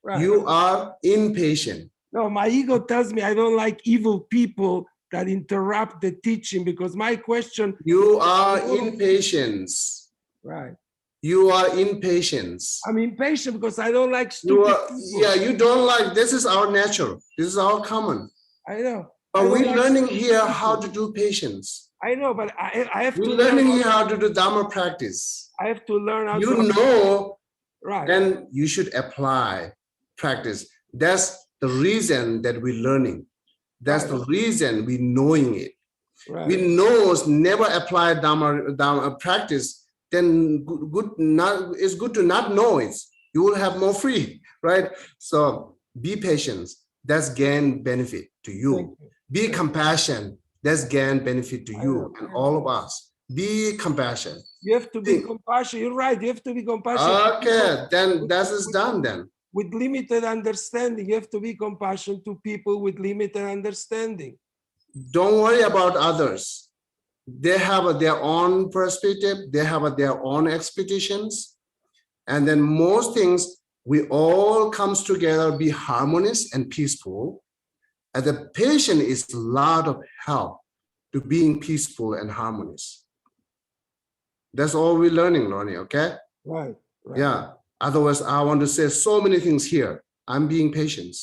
Right. You are impatient. No, my ego tells me I don't like evil people that interrupt the teaching because my question. You are impatient. Right. You are impatient. I'm impatient because I don't like stupid people. Yeah, you don't like, this is our natural. This is our common. I know. But we're like learning here how to do patience. I know, but I have we're to learning learn here how to do Dharma practice. I have to learn how you to know, right. Then you should apply practice. That's the reason that we're learning. That's right. the reason we're knowing it. Right. We know never apply Dharma practice, then it's good to not know it. You will have more free, right? So be patient. That's gain benefit to you. Be compassion. That's gain benefit to you and all of us. Be compassion. You have to be compassionate. You're right. You have to be compassionate. Okay, then that is done then. With limited understanding, you have to be compassionate to people with limited understanding. Don't worry about others. They have their own perspective. They have their own expectations. And then most things, we all comes together, be harmonious and peaceful. And the patient is a lot of help to being peaceful and harmonious. That's all we're learning, Ronnie, okay? Right. Yeah. Otherwise, I want to say so many things here. I'm being patient.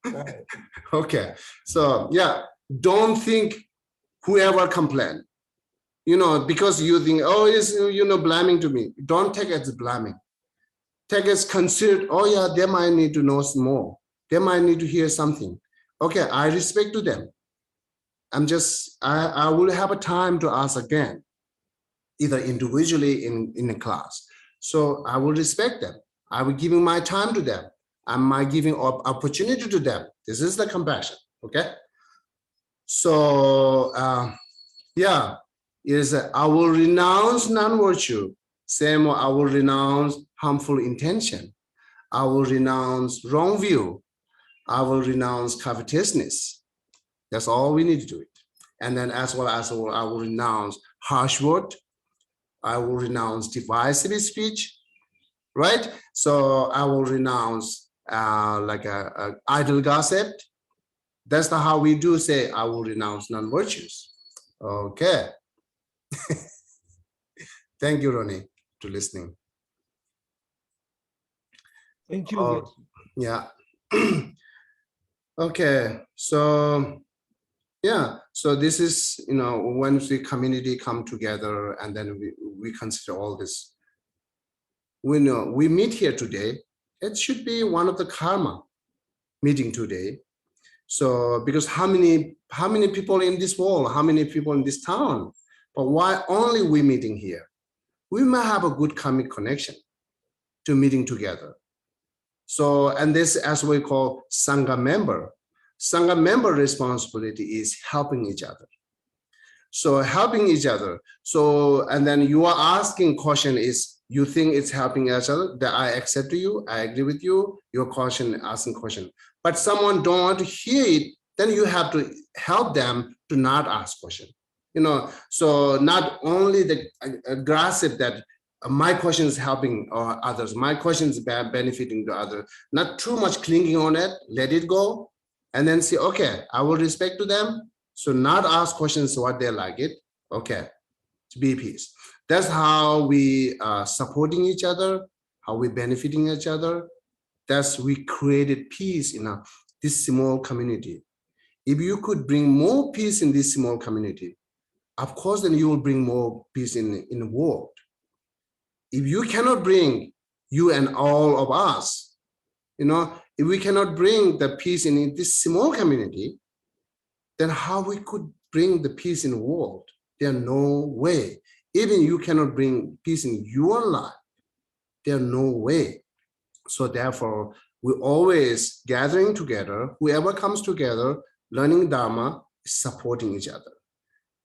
Right. Okay. So, yeah, don't think whoever complain, because you think, oh, it's, blaming to me. Don't take it as blaming. Take it as considered, oh, yeah, they might need to know more. They might need to hear something. Okay, I respect to them. I will have a time to ask again, either individually in a class. So I will respect them. I will giving my time to them. Am I giving opportunity to them? This is the compassion, okay? So, yeah, I will renounce non-virtue. Same, I will renounce harmful intention. I will renounce wrong view. I will renounce covetousness. That's all we need to do it. And then as well as I will renounce harsh word. I will renounce divisive speech, right? So I will renounce like a idle gossip. That's how we do say, I will renounce non-virtues. Okay. Thank you, Ronnie, for listening. Thank you. Yeah. Okay. So, yeah. So this is, when the community come together and then we consider all this. We know we meet here today. It should be one of the karma meeting today. So because how many people in this world, how many people in this town, but why only we meeting here? We might have a good karmic connection to meeting together. So, and this as we call Sangha member. Sangha member responsibility is helping each other. So helping each other. So, and then you are asking question is, you think it's helping each other, that I accept you, I agree with you, your question, asking question. But someone don't want to hear it, then you have to help them to not ask question. So not only the gossip that my question is helping others, my question is benefiting the other, not too much clinging on it, let it go, and then say, okay, I will respect to them. So not ask questions what they like it, okay, to be peace. That's how we are supporting each other, how we benefiting each other. That's we created peace in this small community. If you could bring more peace in this small community, of course, then you will bring more peace in the world. if you cannot bring you and all of us, if we cannot bring the peace in this small community, then how we could bring the peace in the world? There no way. Even you cannot bring peace in your life, there no way. So therefore, we always gathering together, whoever comes together, learning Dharma, supporting each other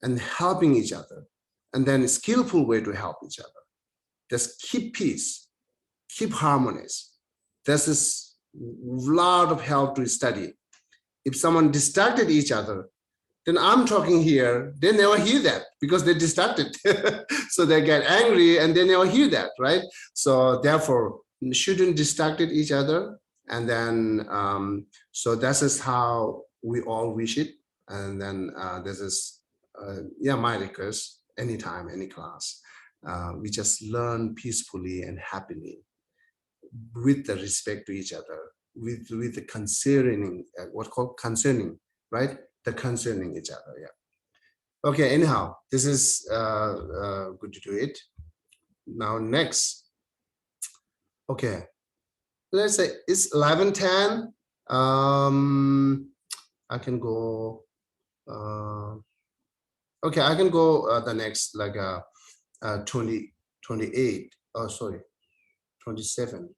and helping each other, and then a skillful way to help each other. Just keep peace, keep harmonies. This is a lot of help to study. If someone distracted each other, then I'm talking here, they never hear that because they're distracted. So they get angry and they never hear that, right? So therefore, shouldn't distract each other. And then, so this is how we all wish it. And then this is, my request, anytime, any class. We just learn peacefully and happily with the respect to each other, with the concerning, concerning, right? The concerning each other, yeah. Okay, anyhow, this is good to do it. Now next, okay, let's say it's 11:10. I can go, okay, I can go the next, like 20, 28, oh, sorry, 27.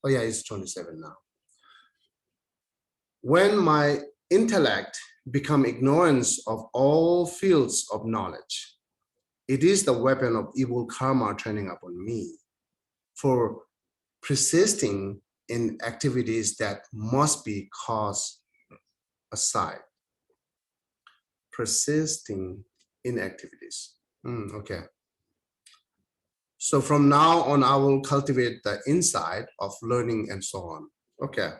Oh yeah, it's 27 now. When my intellect become ignorance of all fields of knowledge, it is the weapon of evil karma turning upon me for persisting in activities that must be cast aside. Persisting in activities. Okay. So from now on, I will cultivate the insight of learning and so on. Okay.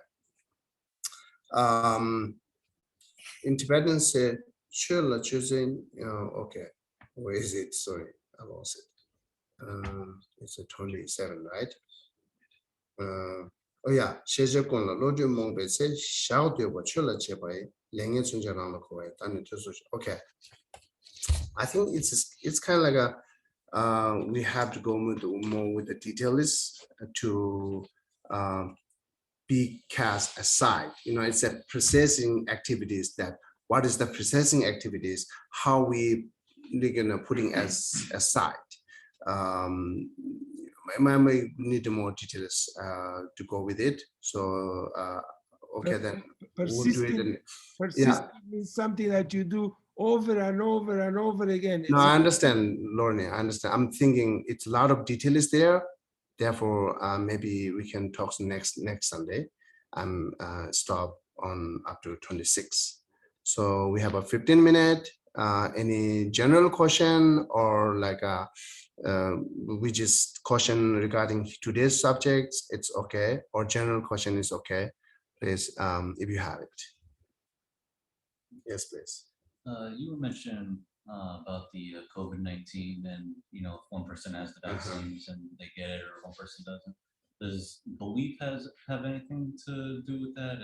In Tibetan say, "Chula choosing." Okay, where is it? Sorry, I lost it. It's a 27, right? Oh yeah, okay. I think it's kind of like a we have to go more with the details to be cast aside. It's a processing activities that what is the processing activities, how we putting as aside. I might need more details to go with it. So okay, then we'll do it. Persisting is something that you do over and over and over again. No, I understand, Lorne. I understand. I'm thinking it's a lot of details there. Therefore, maybe we can talk next Sunday. I'm stop on up to 26. So we have a 15-minute. Any general question or like we just question regarding today's subjects? It's okay. Or general question is okay. Please, if you have it. Yes, please. You were mentioning about the COVID-19 and, if one person has the vaccines and they get it or one person doesn't. Does belief have anything to do with that?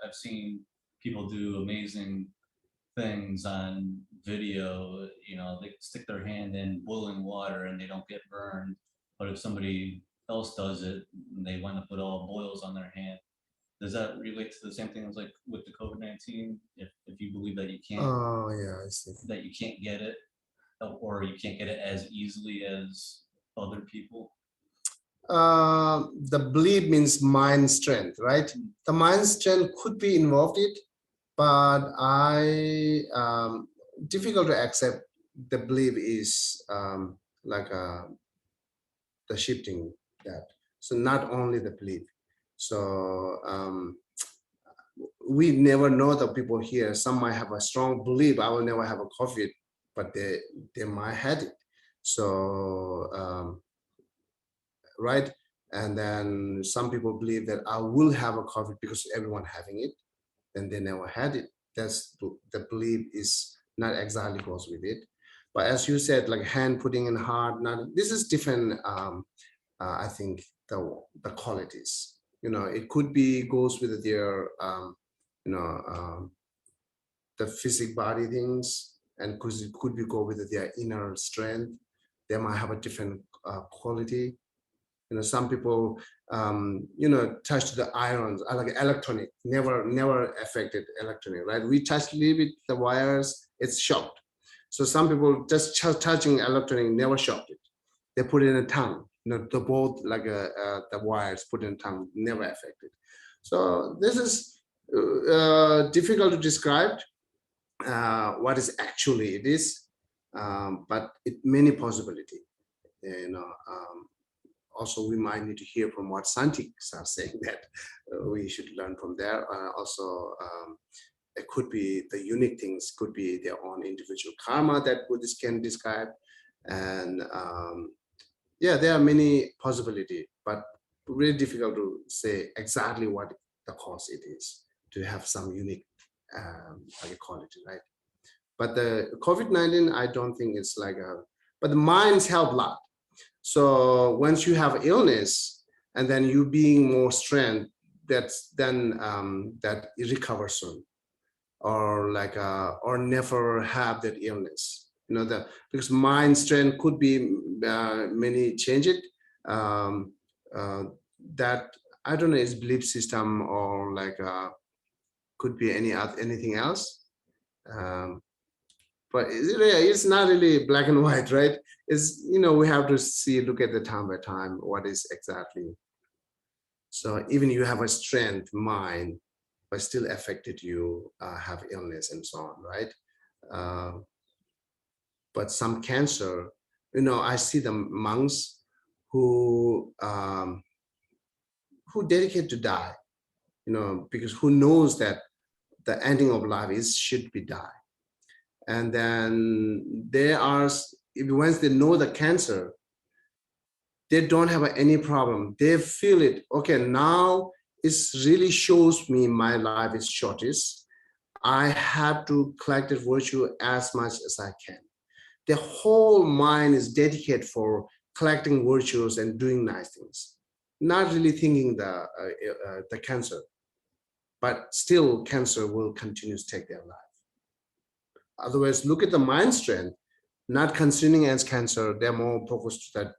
I've seen people do amazing things on video, they stick their hand in boiling water and they don't get burned. But if somebody else does it, they wind up with all boils on their hand. Does that relate to the same thing as like with the COVID-19? If you believe that you can't, I see. That you can't get it, or you can't get it as easily as other people? The belief means mind strength, right? The mind strength could be involved in it, but I difficult to accept the belief is like the shifting that. So not only the belief. So we never know the people here. Some might have a strong belief, I will never have a COVID, but they might have it. So right. And then some people believe that I will have a COVID because everyone having it, then they never had it. That's the belief is not exactly goes with it. But as you said, like hand putting in heart, this is different. I think the qualities, it could be goes with their, the physical body things, and it could be go with their inner strength. they might have a different quality. Some people, touch the irons, like electronic, never affected electronic, right? We touch a little bit the wires, it's shocked. So some people just touching electronic never shocked it. They put it in a tongue, the both like the wires put in tongue, never affected. So this is difficult to describe what is actually it is, but it many possibility. Also, we might need to hear from what scientists are saying that we should learn from there. Also, it could be the unique things, could be their own individual karma that Buddhists can describe. And yeah, there are many possibilities, but really difficult to say exactly what the cause it is to have some unique quality, right? But the COVID-19, I don't think it's like but the minds help a lot. So once you have illness and then you being more strength, that's then that you recover soon, or or never have that illness. Because mind strength could be many change it. That I don't know is belief system or could be anything else. But it's not really black and white, right? It's, we have to look at the time by time, what is exactly. So even you have a strength mind, but still affected you, have illness and so on, right? But some cancer, I see the monks who dedicate to die, because who knows that the ending of life should be die. And then once they know the cancer, they don't have any problem. They feel it. Okay, now it really shows me my life is shortest. I have to collect the virtue as much as I can. The whole mind is dedicated for collecting virtues and doing nice things, not really thinking the cancer, but still cancer will continue to take their life. Otherwise, look at the mind strength, not considering as cancer, they're more focused that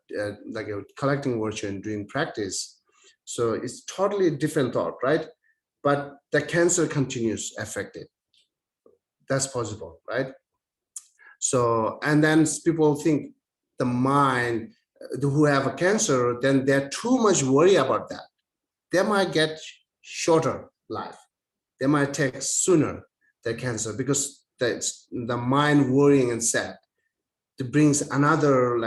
collecting virtue and doing practice. So it's totally a different thought, right? But the cancer continues affected. That's possible, right? So, and then people think the mind, who have a cancer, then they're too much worried about that. They might get shorter life. They might take sooner the cancer because the mind worrying and sad. It brings another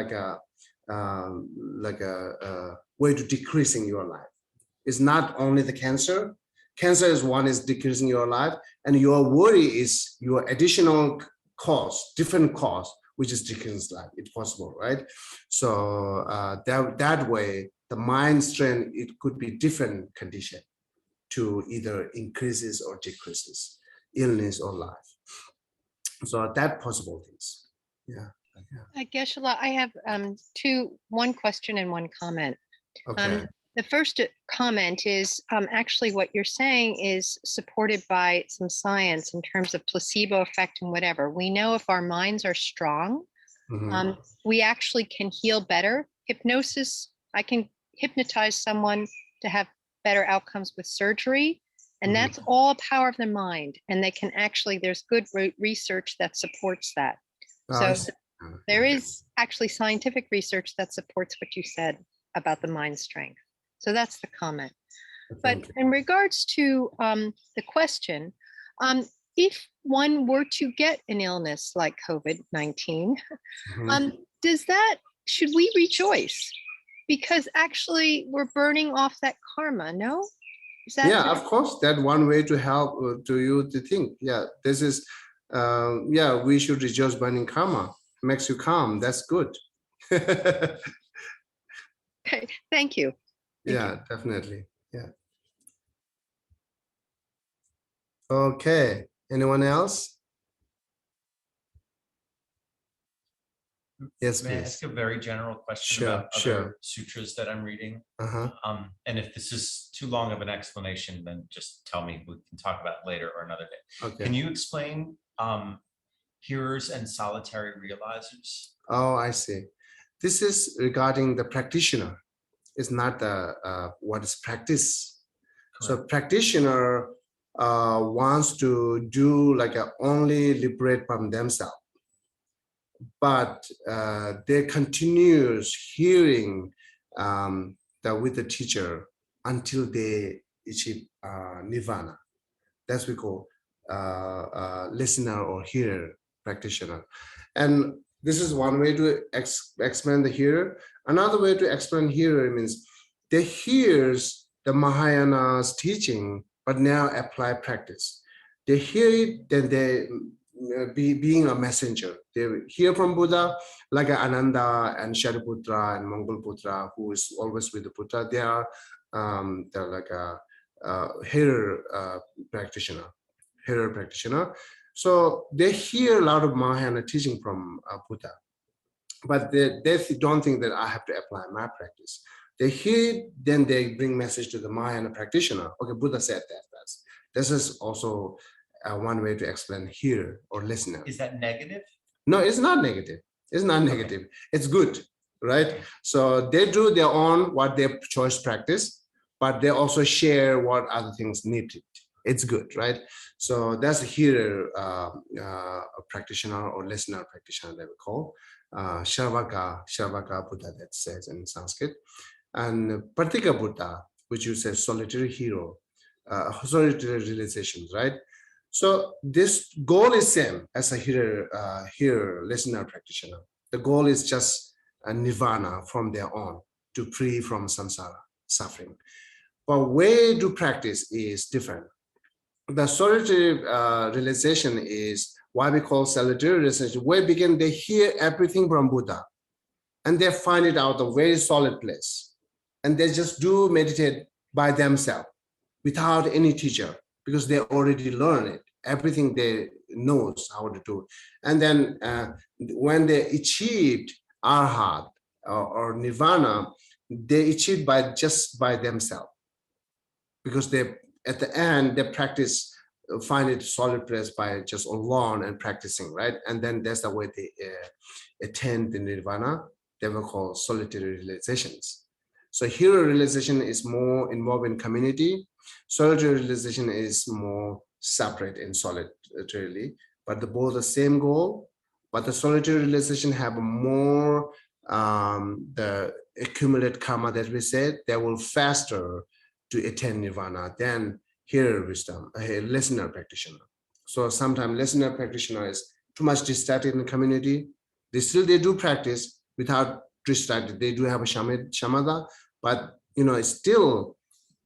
way to decreasing your life. It's not only the cancer. Cancer is one is decreasing your life, and your worry is your additional cause, different cause, which is decreasing life. It's possible, right? So that way, the mind strength, it could be different condition to either increases or decreases, illness or life. So that possible things. Yeah. Geshe-la, I have one question and one comment. Okay. The first comment is actually what you're saying is supported by some science in terms of placebo effect and whatever. We know if our minds are strong, we actually can heal better. Hypnosis, I can hypnotize someone to have better outcomes with surgery. And that's all power of the mind. And they can actually, there's good research that supports that. So there is actually scientific research that supports what you said about the mind strength. So that's the comment. But in regards to the question, if one were to get an illness like COVID-19, should we rejoice? Because actually we're burning off that karma, no? Yeah, of course, that one way to help to you to think. Yeah, this is, we should rejoice burning karma. Makes you calm. That's good. Okay, thank you. Yeah, definitely. Yeah. Okay. Anyone else? Yes, May I please. ask a very general question about other sutras that I'm reading? And if this is too long of an explanation, then just tell me. We can talk about it later or another day. Okay. Can you explain hearers and solitary realizers? Oh, I see. This is regarding the practitioner. It's not the what is practice. So practitioner wants to do like only liberate from themselves, but they continues hearing with the teacher until they achieve nirvana. That's we call listener or hearer practitioner. And this is one way to explain the hearer. Another way to explain hearer means they hears the Mahayana's teaching, but now apply practice. They hear it, then they being a messenger. They hear from Buddha, like Ananda and Shariputra and Mangalputra, who is always with the Buddha. They're like a hearer practitioner. So they hear a lot of Mahayana teaching from Buddha, but they don't think that I have to apply my practice. They hear it, then they bring message to the Mahayana practitioner. Okay, Buddha said that. This is also one way to explain hearer or listener. Is that negative? No, it's not negative. It's not negative. Okay. It's good, right? Okay. So they do their own, what their choice practice, but they also share what other things needed. It's good, right? So that's a hearer practitioner or listener practitioner that we call Shravaka Buddha, that says in Sanskrit, and Pratika Buddha, which you say solitary hero, solitary realizations, right? So this goal is same as a hearer, listener practitioner. The goal is just a nirvana from their own, to free from samsara, suffering. But way to practice is different. The solitary realization is why we call solitary realization. Where begin, they hear everything from Buddha, and they find it out a very solid place, and they just do meditate by themselves without any teacher, because they already learn it, everything they knows how to do. And then when they achieved arhat or nirvana, they achieved just by themselves, because they at the end they practice, find it solid place by just alone and practicing, right? And then that's the way they attain the nirvana. They will call solitary realizations. So hero realization is more involved in community. Solitary realization is more separate and solitarily, but both the same goal. But the solitary realization have more the accumulate karma that we said, they will faster to attain nirvana than hearer wisdom, a listener practitioner. So sometimes listener practitioner is too much distracted in the community. They do practice without distracted. They do have a shamatha, but it's still,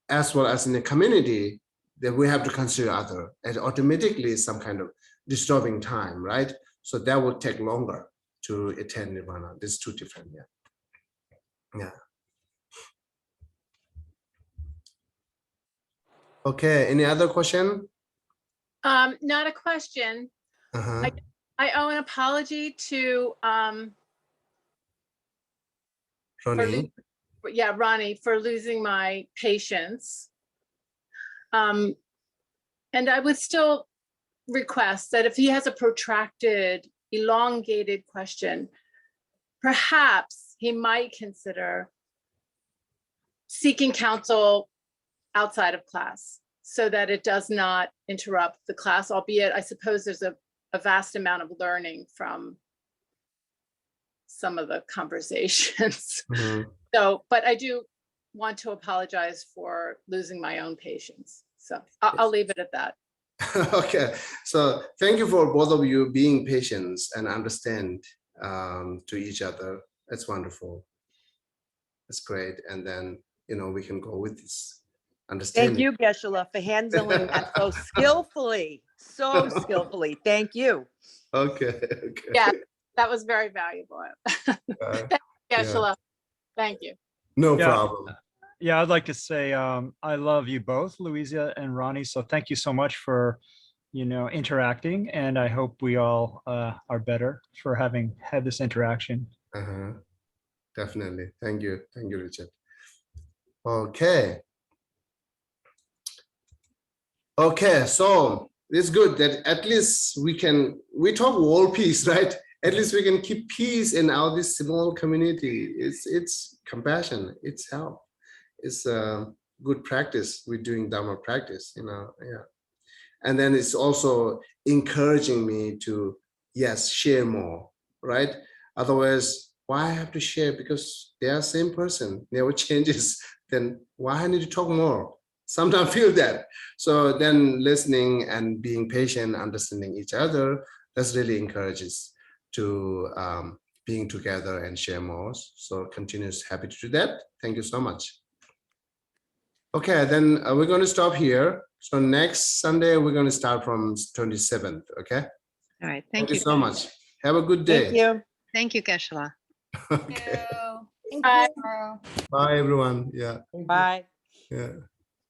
as well as in the community, that we have to consider other, and automatically some kind of disturbing time, right? So that will take longer to attain nirvana. This is two different, yeah. Okay, any other question? Not a question. I owe an apology to Ronnie. Ronnie, for losing my patience. And I would still request that if he has a protracted, elongated question, perhaps he might consider seeking counsel outside of class so that it does not interrupt the class, albeit I suppose there's a vast amount of learning from some of the conversations. So, but I do want to apologize for losing my own patience. So I'll leave it at that. Okay, so thank you for both of you being patient and understand to each other. That's wonderful. That's great. And then, we can go with this understanding. Thank you, Geshe, for handling that so skillfully. So skillfully. Thank you. Okay. Yeah, that was very valuable. Thank you, Geshe. Thank you. No problem. Yeah, I'd like to say I love you both, Louisa and Ronnie. So thank you so much for, interacting. And I hope we all are better for having had this interaction. Definitely. Thank you. Thank you, Richard. Okay. Okay, so it's good that at least we talk world peace, right? At least we can keep peace in our this small community. It's compassion, it's help, it's a good practice. We're doing Dharma practice, yeah. And then it's also encouraging me to, yes, share more, right? Otherwise, why I have to share? Because they are same person, never changes. Then why I need to talk more? Sometimes feel that. So then listening and being patient, understanding each other, that's really encourages to being together and share more. So continuous happy to do that. Thank you so much. Okay, then we're going to stop here. So next Sunday, we're going to start from 27th, okay? All right. Thank Thank you you. so much. Have a good day. Thank you. Thank you, Geshe. Okay. Bye. Bye, everyone. Yeah, Thank you. Bye. yeah.